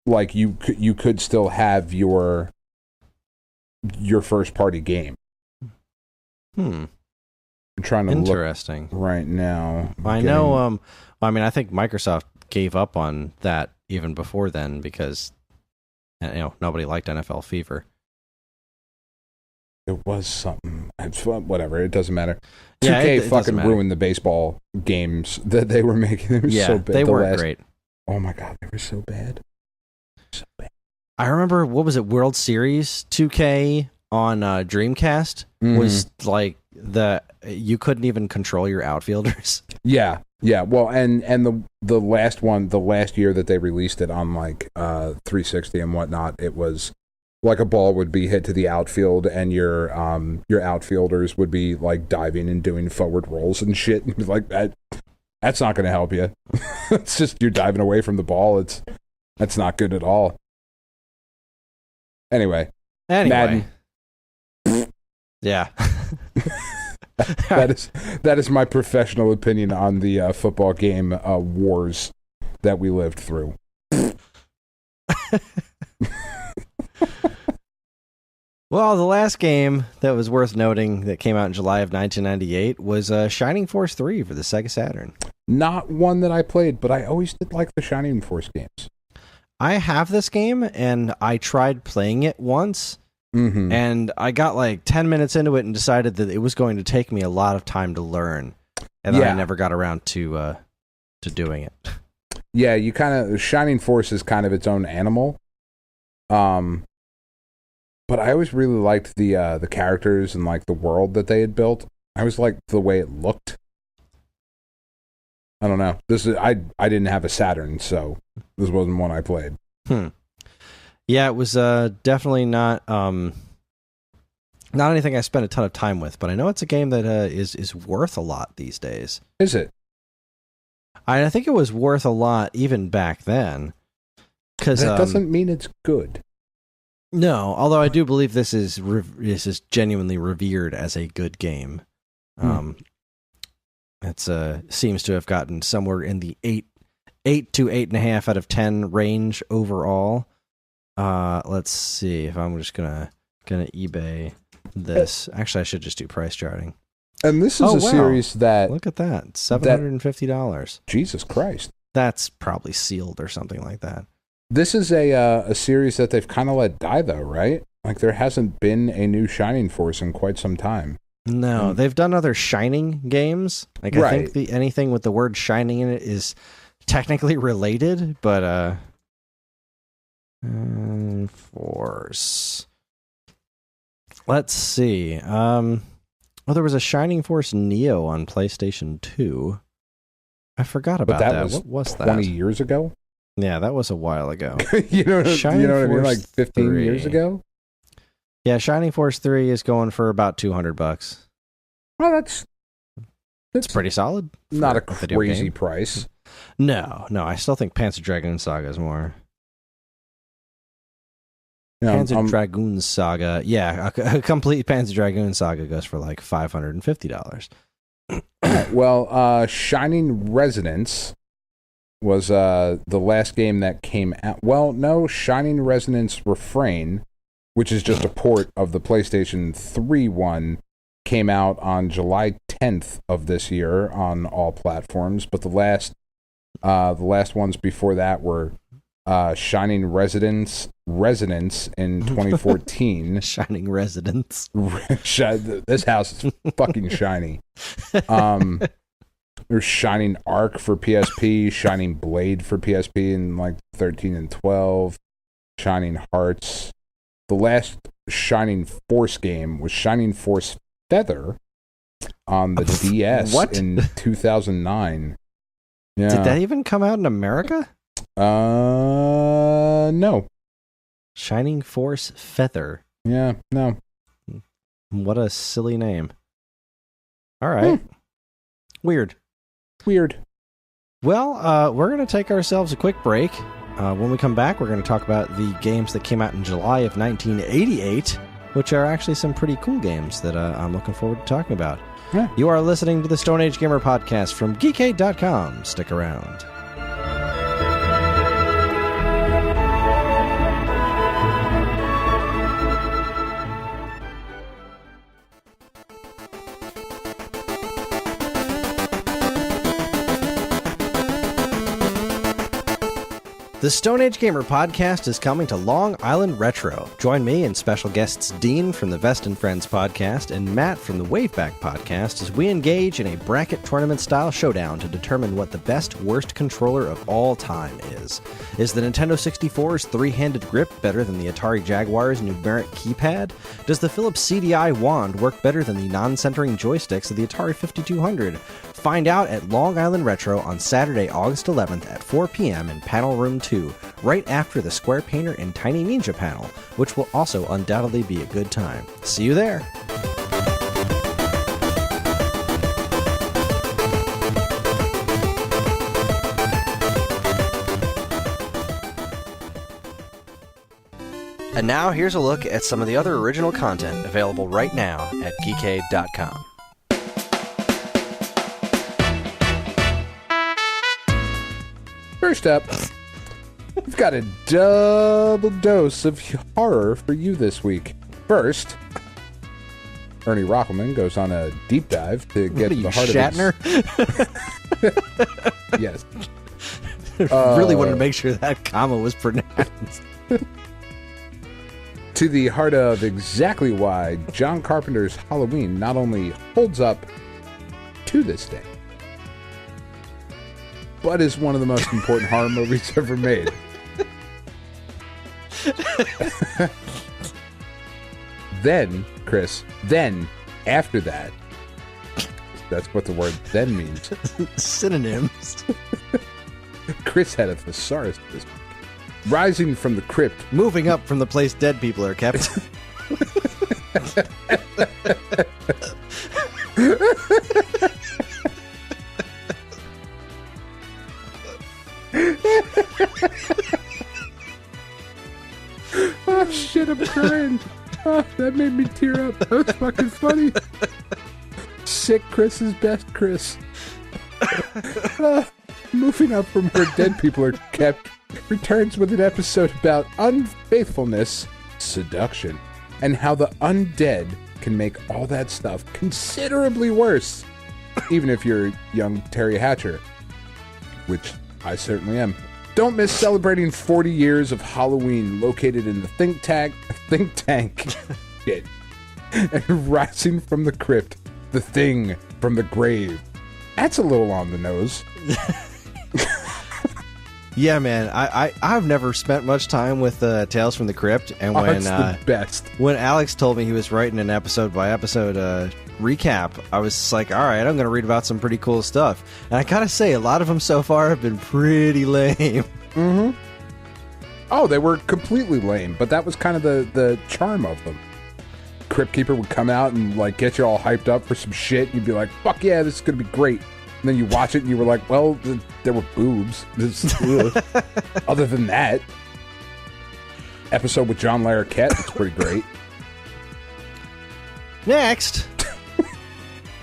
Like you could still have your first party game. I'm trying to Interesting. look right now. I know. I mean, I think Microsoft gave up on that even before then because nobody liked NFL Fever. It was something. Whatever. It doesn't matter. Yeah, 2K it fucking matter. ruined the baseball games that they were making. They were so bad. They weren't great. Oh my god, they were so bad. So bad. I remember, what was it, World Series 2K on Dreamcast was like you couldn't even control your outfielders. Yeah. Well, and the last one, the last year that they released it on like 360 and whatnot, it was like a ball would be hit to the outfield, and your outfielders would be like diving and doing forward rolls and shit. And like that's not going to help you. It's just you're diving away from the ball. That's not good at all. Anyway. Madden. Yeah. that is my professional opinion on the football game wars that we lived through. Well, the last game that was worth noting that came out in July of 1998 was Shining Force 3 for the Sega Saturn. Not one that I played, but I always did like the Shining Force games. I have this game, and I tried playing it once, and I got like 10 minutes into it and decided that it was going to take me a lot of time to learn, and then I never got around to doing it. Yeah, you kind of... Shining Force is kind of its own animal. But I always really liked the characters and like the world that they had built. I always liked the way it looked. I don't know. I didn't have a Saturn, so this wasn't one I played. Yeah, it was definitely not anything I spent a ton of time with, but I know it's a game that is worth a lot these days. Is it? I think it was worth a lot even back then. That doesn't mean it's good. No, although I do believe this is genuinely revered as a good game. It seems to have gotten somewhere in the 8 to 8.5 out of 10 range overall. Let's see if I'm just gonna eBay this. Actually, I should just do price charting. And this is series that... Look at that, $750. Jesus Christ. That's probably sealed or something like that. This is a series that they've kind of let die, though, right? Like, there hasn't been a new Shining Force in quite some time. No, they've done other Shining games. Like, I think anything with the word Shining in it is technically related, but Force. Let's see. There was a Shining Force Neo on PlayStation 2. I forgot about that. What was that? 20 years ago? Yeah, that was a while ago. you know what I mean? Like 15 3. years ago? Yeah, Shining Force 3 is going for about $200. Well, that's pretty solid. Not a crazy price. No, I still think Panzer Dragoon Saga is more. Panzer Dragoon Saga, yeah, a complete Panzer Dragoon Saga goes for like $550. Well, Shining Resonance was the last game that came out. Well, no, Shining Resonance Refrain, which is just a port of the PlayStation 3 one, came out on July 10th of this year on all platforms. But the last The last ones before that were Shining Resonance in 2014. Shining Residence. This house is fucking shiny. There's Shining Arc for PSP, Shining Blade for PSP in like 13 and 12, Shining Hearts. The last Shining Force game was Shining Force Feather on the DS in 2009. Yeah. Did that even come out in America? No. Shining Force Feather. Yeah, no. What a silly name. All right. Weird. Well, we're going to take ourselves a quick break. When we come back, we're going to talk about the games that came out in July of 1988, which are actually some pretty cool games that I'm looking forward to talking about. Yeah. You are listening to the Stone Age Gamer podcast from Geekade.com. Stick around. The Stone Age Gamer podcast is coming to Long Island Retro. Join me and special guests Dean from the Vest and Friends podcast and Matt from the Waveback podcast as we engage in a bracket tournament-style showdown to determine what the best worst controller of all time is. Is the Nintendo 64's three-handed grip better than the Atari Jaguar's numeric keypad? Does the Philips CDI wand work better than the non-centering joysticks of the Atari 5200? Find out at Long Island Retro on Saturday, August 11th at 4 p.m. in Panel Room 2, right after the Square Painter and Tiny Ninja panel, which will also undoubtedly be a good time. See you there! And now here's a look at some of the other original content available right now at Geekade.com. First up, we've got a double dose of horror for you this week. First, Ernie Rockelman goes on a deep dive to get to the heart Shatner? of Yes. Really wanted to make sure that comma was pronounced. To the heart of exactly why John Carpenter's Halloween not only holds up to this day, but is one of the most important horror movies ever made. Then, Kris, after that, that's what the word then means. Synonyms. Kris had a thesaurus this week. Rising from the crypt. Moving up from the place dead people are kept. Oh shit, I'm crying. Oh, that made me tear up. That was fucking funny. Sick Kris is best Kris. Moving up from where dead people are kept returns with an episode about unfaithfulness, seduction, and how the undead can make all that stuff considerably worse, even if you're young Terry Hatcher, which I certainly am. Don't miss celebrating 40 years of Halloween located in the think tank shit, and rising from the crypt, the thing from the grave. That's a little on the nose. Yeah, man. I've never spent much time with Tales from the Crypt, and when it's the best. When Alex told me he was writing an episode by episode recap, I was like, all right, I'm going to read about some pretty cool stuff. And I gotta say, a lot of them so far have been pretty lame. Mm-hmm. Oh, they were completely lame, but that was kind of the charm of them. Crypt Keeper would come out and like get you all hyped up for some shit. You'd be like, fuck yeah, this is going to be great. And then you watch it and you were like, well, there were boobs. Other than that, episode with John Larroquette, it's pretty great. Next,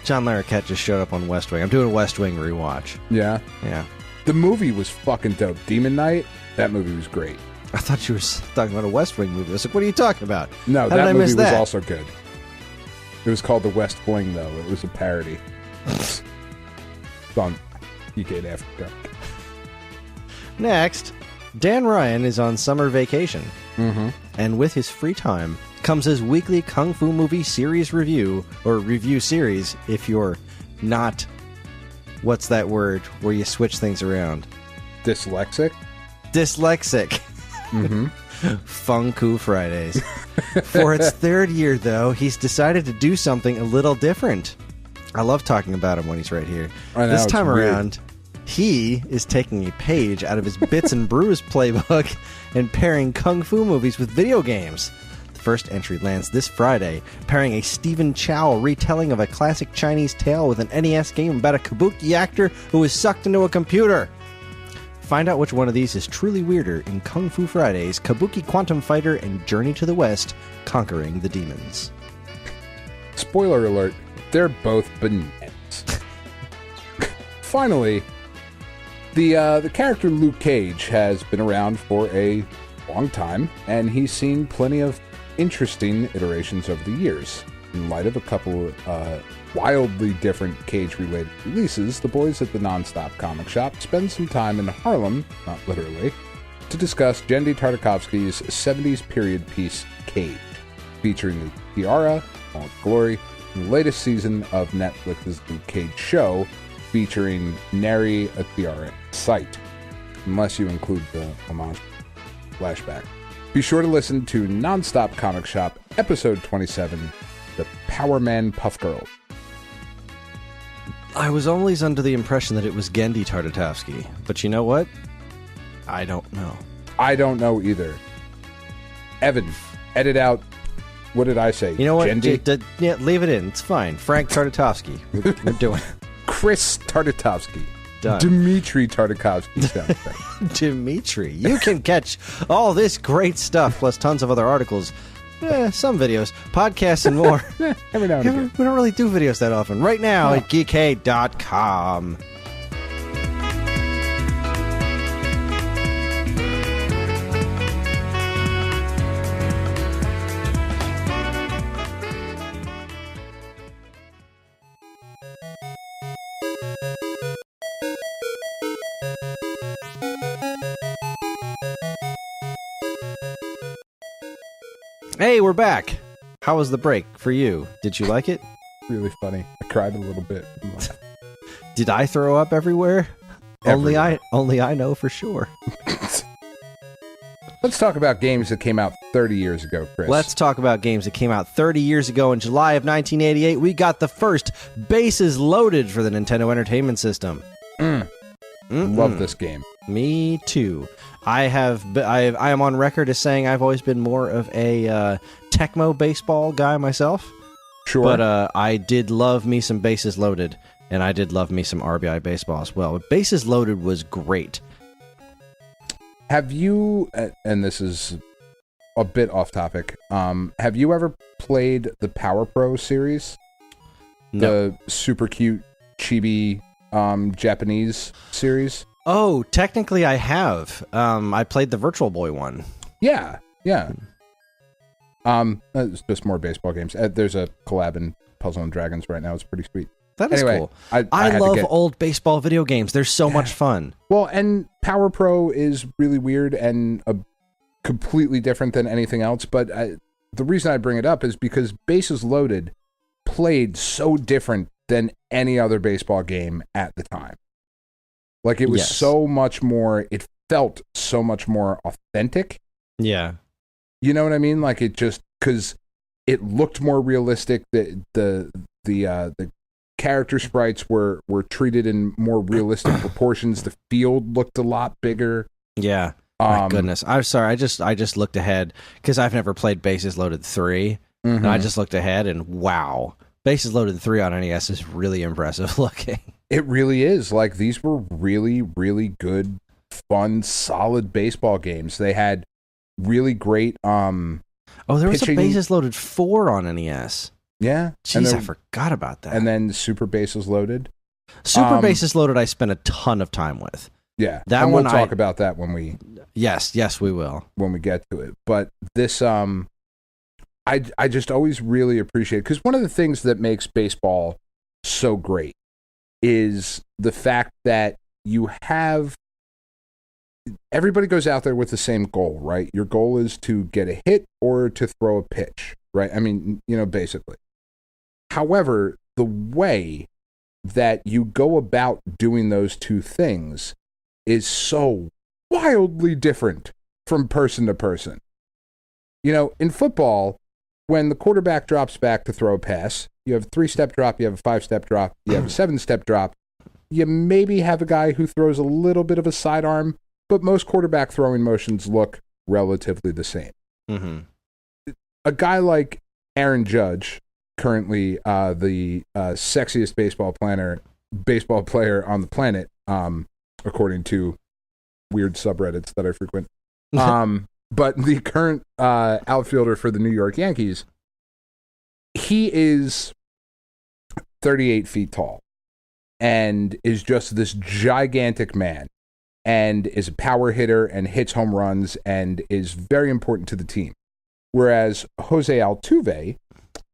John Larroquette just showed up on West Wing. I'm doing a West Wing rewatch. Yeah? Yeah. The movie was fucking dope. Demon Knight, that movie was great. I thought you were talking about a West Wing movie. I was like, what are you talking about? No, that movie was also good. It was called The West Wing, though. It was a parody. It's on Geekade After Dark. Next, Dan Ryan is on summer vacation. Mm-hmm. And with his free time comes his weekly Kung Fu movie series review, or review series if you're not, what's that word, where you switch things around? Dyslexic? Dyslexic. Mm-hmm. Funku Fridays. For its third year, though, he's decided to do something a little different. I love talking about him when he's right here. I know, this time it's weird. around, he is taking a page out of his Bits and Brews playbook and pairing Kung Fu movies with video games. The first entry lands this Friday, pairing a Stephen Chow retelling of a classic Chinese tale with an NES game about a kabuki actor who is sucked into a computer. Find out which one of these is truly weirder in Kung Fu Fridays, Kabuki Quantum Fighter, and Journey to the West, Conquering the Demons. Spoiler alert, they're both bananas. Finally, the character Luke Cage has been around for a long time, and he's seen plenty of interesting iterations over the years. In light of a couple wildly different Cage-related releases, the boys at the Nonstop Comic Shop spend some time in Harlem, not literally, to discuss Genndy Tartakovsky's 70s period piece Cage, featuring the Tiara, all its glory, and the latest season of Netflix's Luke Cage show, featuring Nary a Tiara in sight, unless you include the homage flashback. Be sure to listen to Nonstop Comic Shop, episode 27, The Power Man Puff Girl. I was always under the impression that it was Genndy Tartakovsky, but you know what? I don't know. I don't know either. Evan, edit out. What did I say? You know what? Genndy? Yeah, leave it in. It's fine. Frank Tartakovsky. We're doing it. Kris Tartakovsky. Done. Dmitry Tartakovsky. sounds better. Dimitri. You can catch all this great stuff, plus tons of other articles, some videos, podcasts, and more. Every now and again. We don't really do videos that often. Right now at geekade.com. Hey, we're back. How was the break for you? Did you like it? Really funny. I cried a little bit. Did I throw up everywhere? Only I know for sure. Let's talk about games that came out 30 years ago, Kris. Let's talk about games that came out 30 years ago. In July of 1988, we got the first Bases Loaded for the Nintendo Entertainment System. Love this game. Me too. I am on record as saying I've always been more of a Tecmo baseball guy myself. Sure. But I did love me some Bases Loaded, and I did love me some RBI baseball as well. But Bases Loaded was great. Have you, and this is a bit off topic, have you ever played the Power Pro series? No. The super cute, chibi Japanese series? Oh, technically I have. I played the Virtual Boy one. Yeah. It's just more baseball games. There's a collab in Puzzle and Dragons right now. It's pretty sweet. That is anyway, cool. I love old baseball video games. They're so much fun. Well, and Power Pro is really weird and completely different than anything else. But the reason I bring it up is because Bases Loaded played so different than any other baseball game at the time. Like, it was so much more, it felt so much more authentic. Yeah. You know what I mean? Like, it just, because it looked more realistic. The character sprites were treated in more realistic proportions. The field looked a lot bigger. Yeah. My goodness. I'm sorry. I just looked ahead because I've never played Bases Loaded 3. And I just looked ahead and wow. Bases Loaded 3 on NES is really impressive looking. It really is. Like, these were really, really good, fun, solid baseball games. They had really great there was pitching. a Bases Loaded 4 on NES. Yeah. Jeez, I forgot about that. And then Super Bases Loaded. Super Bases Loaded I spent a ton of time with. Yeah. That and one we'll talk about that when we Yes, we will. When we get to it. But this I just always really appreciate, because one of the things that makes baseball so great is the fact that you have everybody goes out there with the same goal, right? Your goal is to get a hit or to throw a pitch, right? I mean, basically. However, the way that you go about doing those two things is so wildly different from person to person. In football, when the quarterback drops back to throw a pass, you have a 3-step drop, you have a 5-step drop, you have a 7-step drop. You maybe have a guy who throws a little bit of a sidearm, but most quarterback throwing motions look relatively the same. Mm-hmm. A guy like Aaron Judge, currently the sexiest baseball player on the planet, according to weird subreddits that I frequent. But the current outfielder for the New York Yankees, he is 38 feet tall and is just this gigantic man and is a power hitter and hits home runs and is very important to the team. Whereas Jose Altuve,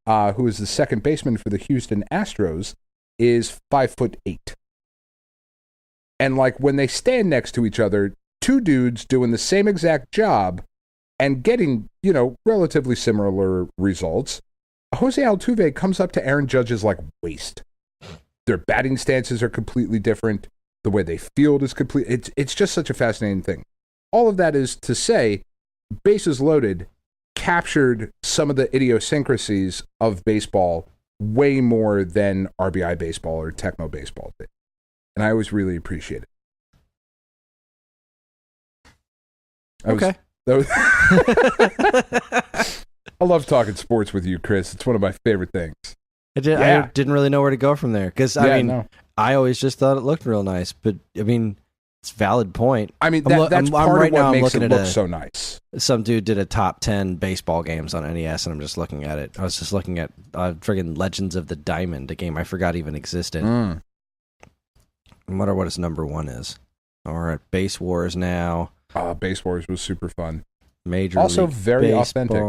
who is the second baseman for the Houston Astros, is 5'8". And when they stand next to each other, two dudes doing the same exact job and getting, relatively similar results, Jose Altuve comes up to Aaron Judge's waist. Their batting stances are completely different. The way they field is complete. It's just such a fascinating thing. All of that is to say, Bases Loaded captured some of the idiosyncrasies of baseball way more than RBI baseball or Tecmo baseball did. And I always really appreciate it. Okay. I love talking sports with you, Kris. It's one of my favorite things. I didn't really know where to go from there because I always just thought it looked real nice, but I mean, it's a valid point. I mean, that's part of what makes it look so nice. Some dude did a top 10 baseball games on NES, and I'm just looking at it. I was just looking at friggin' Legends of the Diamond, a game I forgot even existed. I wonder what its number 1 is. We're at Base Wars now. Base Wars was super fun. Major also League very Baseball. authentic.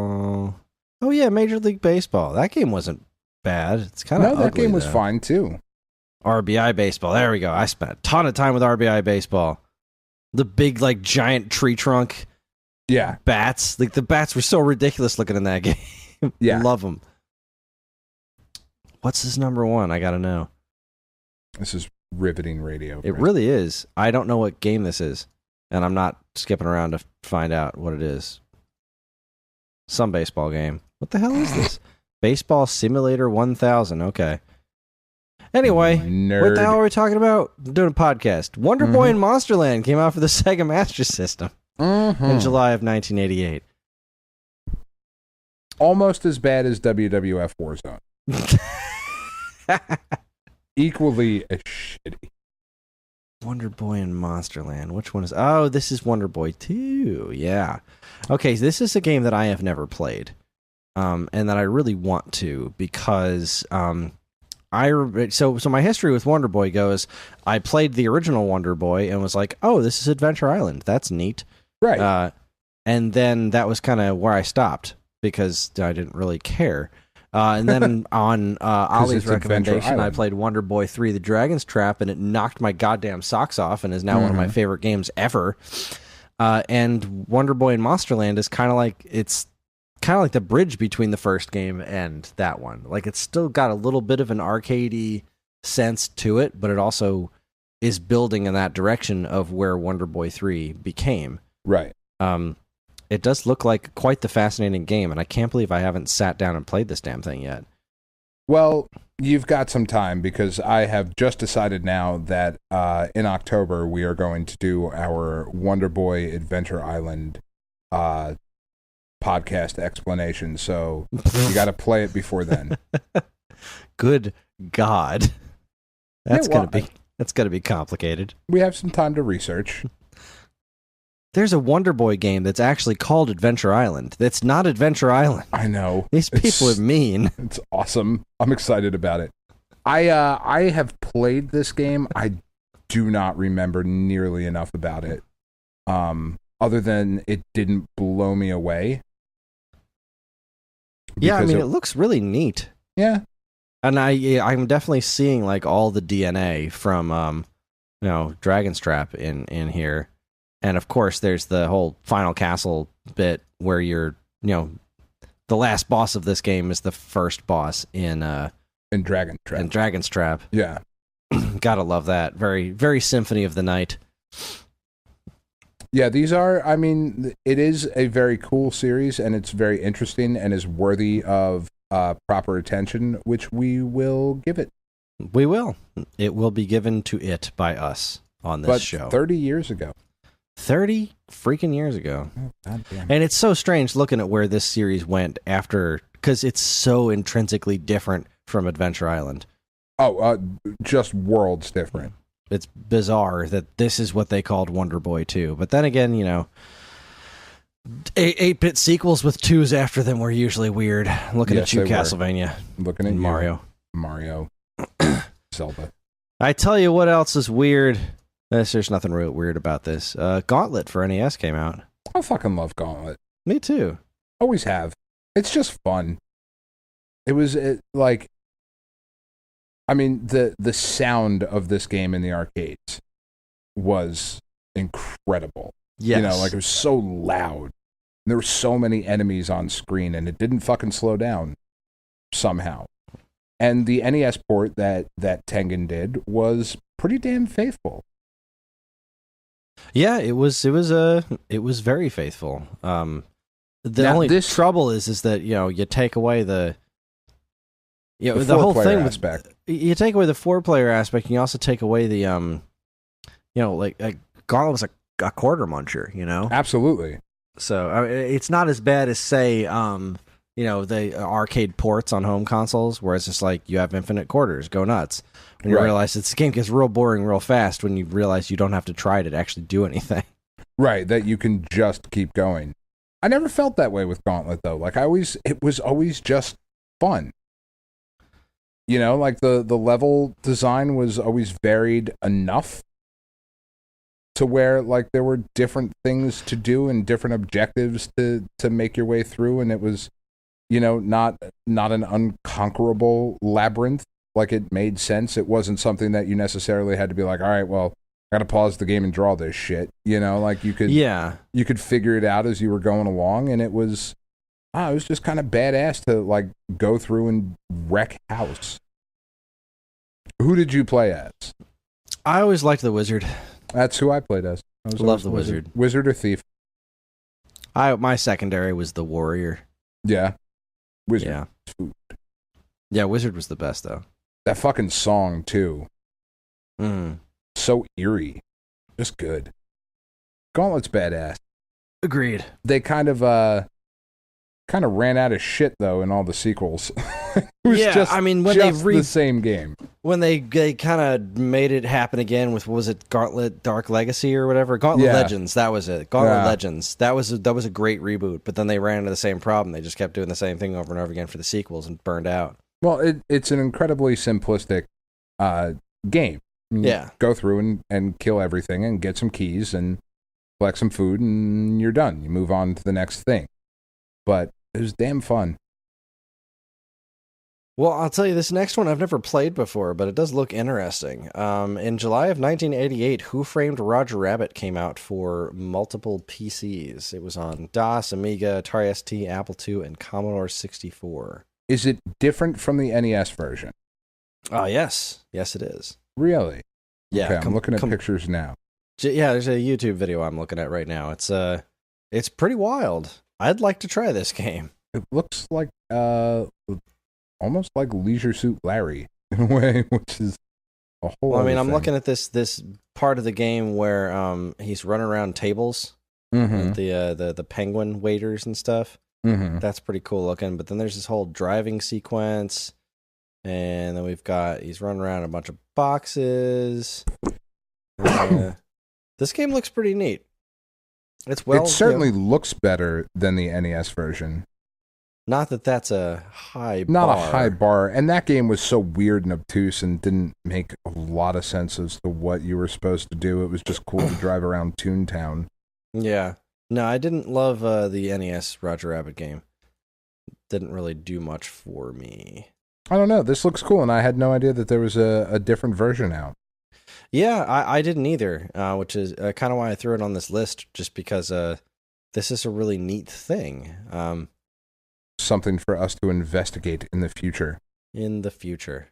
Oh yeah, Major League Baseball. That game wasn't bad. It's kind of that game was fine too. RBI Baseball. There we go. I spent a ton of time with RBI Baseball. The big giant tree trunk. Yeah. Bats. The bats were so ridiculous looking in that game. Yeah. Love them. What's his number 1? I gotta know. This is riveting radio. It really is. I don't know what game this is. And I'm not skipping around to find out what it is. Some baseball game. What the hell is this? Baseball Simulator 1000. Okay. Anyway, Nerd. what the hell are we talking about? I'm doing a podcast. Wonder Boy and Monsterland came out for the Sega Master System in July of 1988. Almost as bad as WWF Warzone. Equally as shitty. Wonder Boy and Monsterland. Which one is... Oh, this is Wonder Boy 2. Yeah. Okay, so this is a game that I have never played. And that I really want to because... So my history with Wonder Boy goes, I played the original Wonder Boy and was like, oh, this is Adventure Island. That's neat. Right. And then that was kind of where I stopped because I didn't really care. And then on Ollie's recommendation, I played Wonder Boy 3 The Dragon's Trap, and it knocked my goddamn socks off and is now one of my favorite games ever. And Wonder Boy and Monsterland is kind of like the bridge between the first game and that one. It's still got a little bit of an arcadey sense to it, but it also is building in that direction of where Wonder Boy 3 became. Right. It does look like quite the fascinating game, and I can't believe I haven't sat down and played this damn thing yet. Well, you've got some time because I have just decided now that in October we are going to do our Wonder Boy Adventure Island podcast explanation, so you got to play it before then. Good God, that's gonna be complicated. We have some time to research. There's a Wonder Boy game that's actually called Adventure Island. That's not Adventure Island. I know. These people are mean. It's awesome. I'm excited about it. I have played this game. I do not remember nearly enough about it. Other than it didn't blow me away. Yeah, I mean, it looks really neat. Yeah. And I'm definitely seeing all the DNA from Dragon's Trap in here. And of course, there's the whole final castle bit where you're, the last boss of this game is the first boss in Dragon's Trap. In Dragon's Trap. Yeah. Gotta love that. Very, very Symphony of the Night. Yeah, these are, I mean, it is a very cool series, and it's very interesting and is worthy of proper attention, which we will give it. We will. It will be given to it by us on this show. 30 years ago. 30 freaking years ago. Oh, God damn. And it's so strange looking at where this series went after, because it's so intrinsically different from Adventure Island. Oh, just worlds different. It's bizarre that this is what they called Wonder Boy 2. But then again, 8-bit sequels with 2s after them were usually weird. Looking at you, Castlevania. Looking at you, Mario. Zelda. I tell you what else is weird. There's nothing real weird about this. Gauntlet for NES came out. I fucking love Gauntlet. Me too. Always have. It's just fun. The sound of this game in the arcades was incredible. Yes. It was so loud. There were so many enemies on screen, and it didn't fucking slow down somehow. And the NES port that Tengen did was pretty damn faithful. Yeah, it was very faithful. The only trouble is that you take away the whole thing aspect. You take away the 4-player aspect, and you also take away the Gauntlet was a quarter muncher, Absolutely. So it's not as bad as say the arcade ports on home consoles, where it's just like you have infinite quarters, go nuts. And you realize this game gets real boring real fast when you realize you don't have to try to actually do anything. Right, that you can just keep going. I never felt that way with Gauntlet though. It was always just fun. The level design was always varied enough to where there were different things to do and different objectives to make your way through, and it was not an unconquerable labyrinth. It made sense. It wasn't something that you necessarily had to be like, all right, well, I gotta pause the game and draw this shit. You could figure it out as you were going along, and it was just kind of badass to go through and wreck house. Who did you play as? I always liked the Wizard. That's who I played as. I love the Wizard. Wizard or Thief? My secondary was the Warrior. Yeah. Wizard. Yeah. Food. Yeah, Wizard was the best though. That fucking song too. So eerie. Just good. Gauntlet's badass. Agreed. They kind of ran out of shit though in all the sequels. It was when they the same game. When they kind of made it happen again with, what was it, Gauntlet Dark Legacy or whatever? Gauntlet Legends, that was it. Gauntlet Legends. That was a great reboot, but then they ran into the same problem. They just kept doing the same thing over and over again for the sequels and burned out. Well, it's an incredibly simplistic game. Yeah. Go through and kill everything and get some keys and collect some food and you're done. You move on to the next thing. But it was damn fun. Well, I'll tell you, this next one I've never played before, but it does look interesting. In July of 1988, Who Framed Roger Rabbit came out for multiple PCs. It was on DOS, Amiga, Atari ST, Apple II, and Commodore 64. Is it different from the NES version? Yes. Yes, it is. Really? Yeah. Okay, I'm looking at pictures now. Yeah, there's a YouTube video I'm looking at right now. It's pretty wild. I'd like to try this game. It looks like almost like Leisure Suit Larry in a way, which is a whole. Well, I mean, I'm thing. looking at this part of the game where he's running around tables, with the penguin waiters and stuff. Mm-hmm. That's pretty cool looking. But then there's this whole driving sequence, and then he's running around a bunch of boxes. This game looks pretty neat. It certainly looks better than the NES version. Not that that's a high bar. Not a high bar. And that game was so weird and obtuse and didn't make a lot of sense as to what you were supposed to do. It was just cool to drive around Toontown. Yeah. No, I didn't love the NES Roger Rabbit game. Didn't really do much for me. I don't know. This looks cool, and I had no idea that there was a different version out. Yeah, I didn't either, which is kind of why I threw it on this list, just because this is a really neat thing. Something for us to investigate in the future. In the future.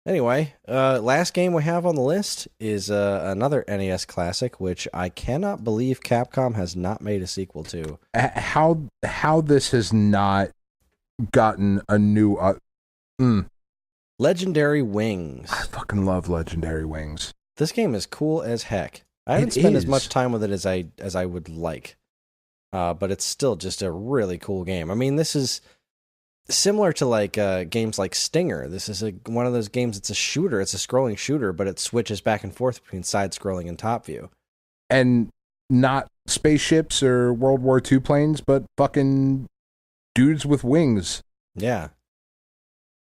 Anyway, last game we have on the list is another NES classic, which I cannot believe Capcom has not made a sequel to. How this has not gotten a new... Legendary Wings. I fucking love Legendary Wings. This game is cool as heck. I haven't spent as much time with it as I would like, but it's still just a really cool game. I mean, this is similar to like games like Stinger. This is one of those games. It's a shooter. It's a scrolling shooter, but it switches back and forth between side scrolling and top view. And not spaceships or World War II planes, but fucking dudes with wings. Yeah.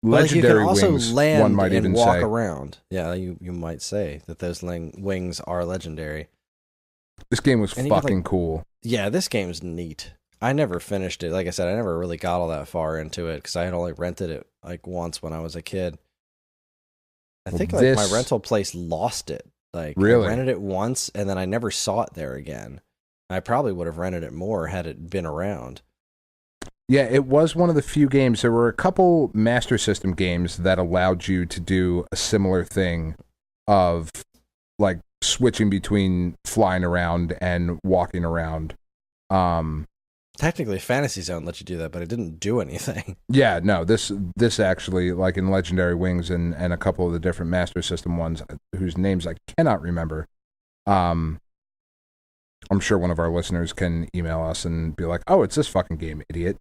Legendary you can also wings, land one might and even walk say. around. Yeah, you might say that those wings are legendary. This game was And fucking cool. Yeah, this game's neat. I never finished it. Like I said, I never really got all that far into it because I had only rented it like once when I was a kid. I think like my rental place lost it. Like really? I rented it once and then I never saw it there again. I probably would have rented it more had it been around. Yeah, it was one of the few games. There were a couple Master System games that allowed you to do a similar thing of like switching between flying around and walking around. Technically, Fantasy Zone let you do that, but it didn't do anything. Yeah, no, this actually, like in Legendary Wings and a couple of the different Master System ones, whose names I cannot remember. I'm sure one of our listeners can email us and be like, "Oh, it's this fucking game, idiot,"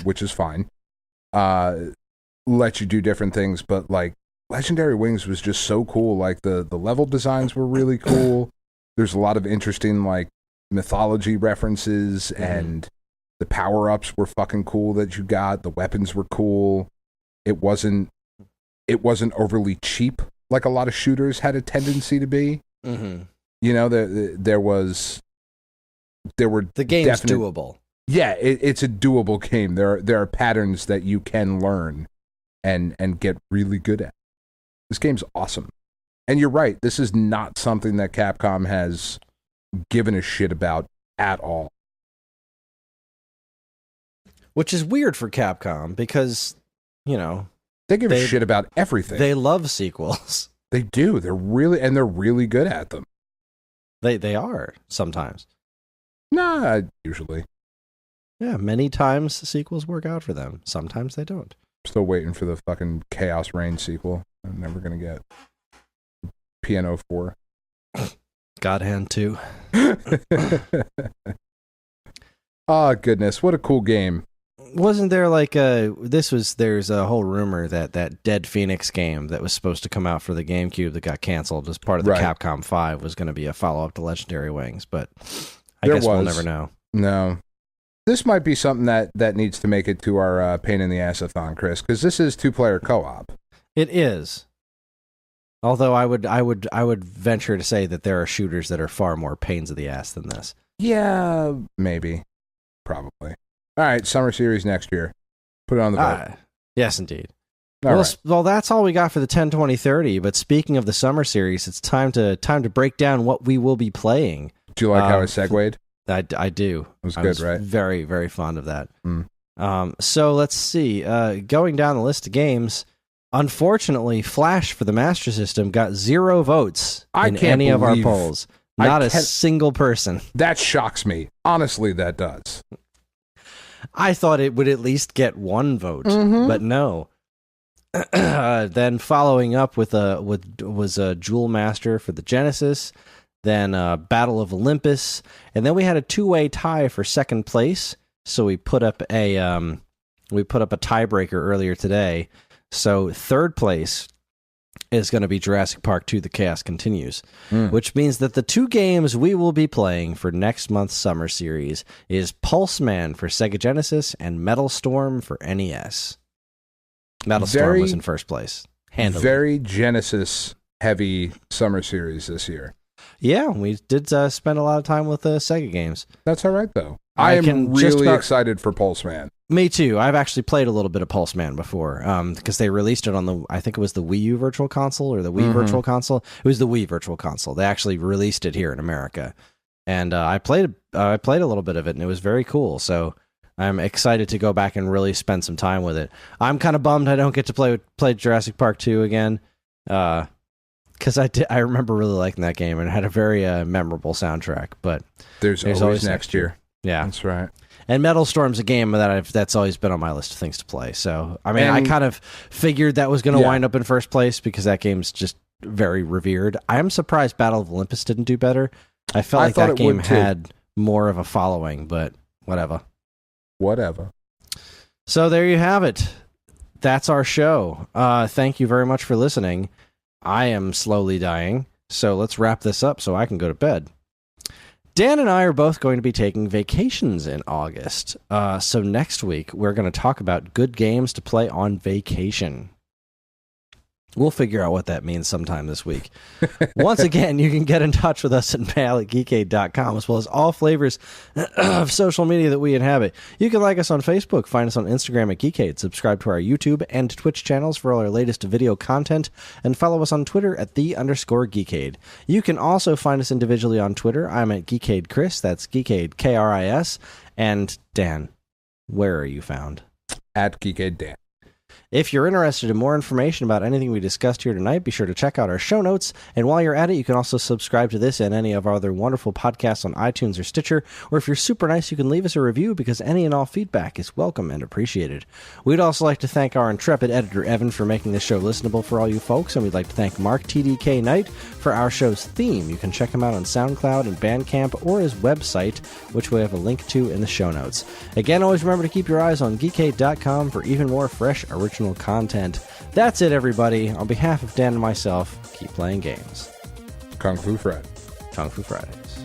which is fine. Let you do different things, but like Legendary Wings was just so cool. Like the level designs were really cool. There's a lot of interesting like mythology references, and the power-ups were fucking cool that you got. The weapons were cool. It wasn't overly cheap like a lot of shooters had a tendency to be. Mm-hmm. You know, there were the game's doable. Yeah, it's a doable game. There are patterns that you can learn and get really good at. This game's awesome. And you're right, this is not something that Capcom has given a shit about at all. Which is weird for Capcom because, you know, they give a shit about everything. They love sequels. They do. They're really good at them. They are sometimes. Nah, usually. Yeah, many times sequels work out for them. Sometimes they don't. Still waiting for the fucking Chaos Reign sequel. I'm never gonna get Piano 4. God Hand 2. Oh goodness, what a cool game. Wasn't there like there's a whole rumor that Dead Phoenix game that was supposed to come out for the GameCube that got canceled as part of the Capcom 5 was going to be a follow-up to Legendary Wings, but I guess we'll never know. No. This might be something that needs to make it to our pain in the ass-a-thon, Chris, because this is 2-player co-op. It is. Although I would venture to say that there are shooters that are far more pains of the ass than this. Yeah, maybe. Probably. All right, Summer Series next year. Put it on the vote. Yes, indeed. Well, that's all we got for the 10-20-30, but speaking of the Summer Series, it's time to break down what we will be playing. Do you like how I segued? I do. It was good, right? Very, very fond of that. So let's see. Going down the list of games, unfortunately, Flash for the Master System got 0 votes in any of our polls. Not a single person. That shocks me. Honestly, that does. I thought it would at least get 1 vote, but no. Then following up was a Jewel Master for the Genesis, then Battle of Olympus, and then we had a 2-way tie for second place. So we put up a tiebreaker earlier today. So third place is going to be Jurassic Park 2: The Chaos Continues, which means that the 2 games we will be playing for next month's Summer Series is Pulse Man for Sega Genesis and Metal Storm for NES. Metal Storm was in first place. Handily. Very Genesis-heavy Summer Series this year. Yeah, we did spend a lot of time with Sega games. That's all right, though. I am really excited for Pulse Man. Me too. I've actually played a little bit of Pulse Man before because they released it on I think it was the Wii U Virtual Console or the Wii Virtual Console. It was the Wii Virtual Console. They actually released it here in America. And I played a little bit of it, and it was very cool. So I'm excited to go back and really spend some time with it. I'm kind of bummed I don't get to play Jurassic Park 2 again because I remember really liking that game, and it had a very memorable soundtrack. But there's always next year. Yeah, that's right. And Metal Storm's a game that's always been on my list of things to play. So, I mean, I kind of figured that was going to wind up in first place because that game's just very revered. I am surprised Battle of Olympus didn't do better. I felt like that game had more of a following, but whatever. So there you have it. That's our show. Thank you very much for listening. I am slowly dying, so let's wrap this up so I can go to bed. Dan and I are both going to be taking vacations in August. So next week, we're going to talk about good games to play on vacation. We'll figure out what that means sometime this week. Once again, you can get in touch with us at mail@geekade.com, as well as all flavors of social media that we inhabit. You can like us on Facebook, find us on Instagram at Geekade, subscribe to our YouTube and Twitch channels for all our latest video content, and follow us on Twitter at @the_Geekade. You can also find us individually on Twitter. I'm at Geekade Kris, that's Geekade Kris, and Dan, where are you found? At Geekade Dan. If you're interested in more information about anything we discussed here tonight, be sure to check out our show notes. And while you're at it, you can also subscribe to this and any of our other wonderful podcasts on iTunes or Stitcher. Or if you're super nice, you can leave us a review because any and all feedback is welcome and appreciated. We'd also like to thank our intrepid editor, Evan, for making this show listenable for all you folks. And we'd like to thank Mark TDK Knight for our show's theme. You can check him out on SoundCloud and Bandcamp or his website, which we have a link to in the show notes. Again, always remember to keep your eyes on geekade.com for even more fresh, original content. That's it, everybody. On behalf of Dan and myself, keep playing games. Kung Fu Friday. Kung Fu Fridays.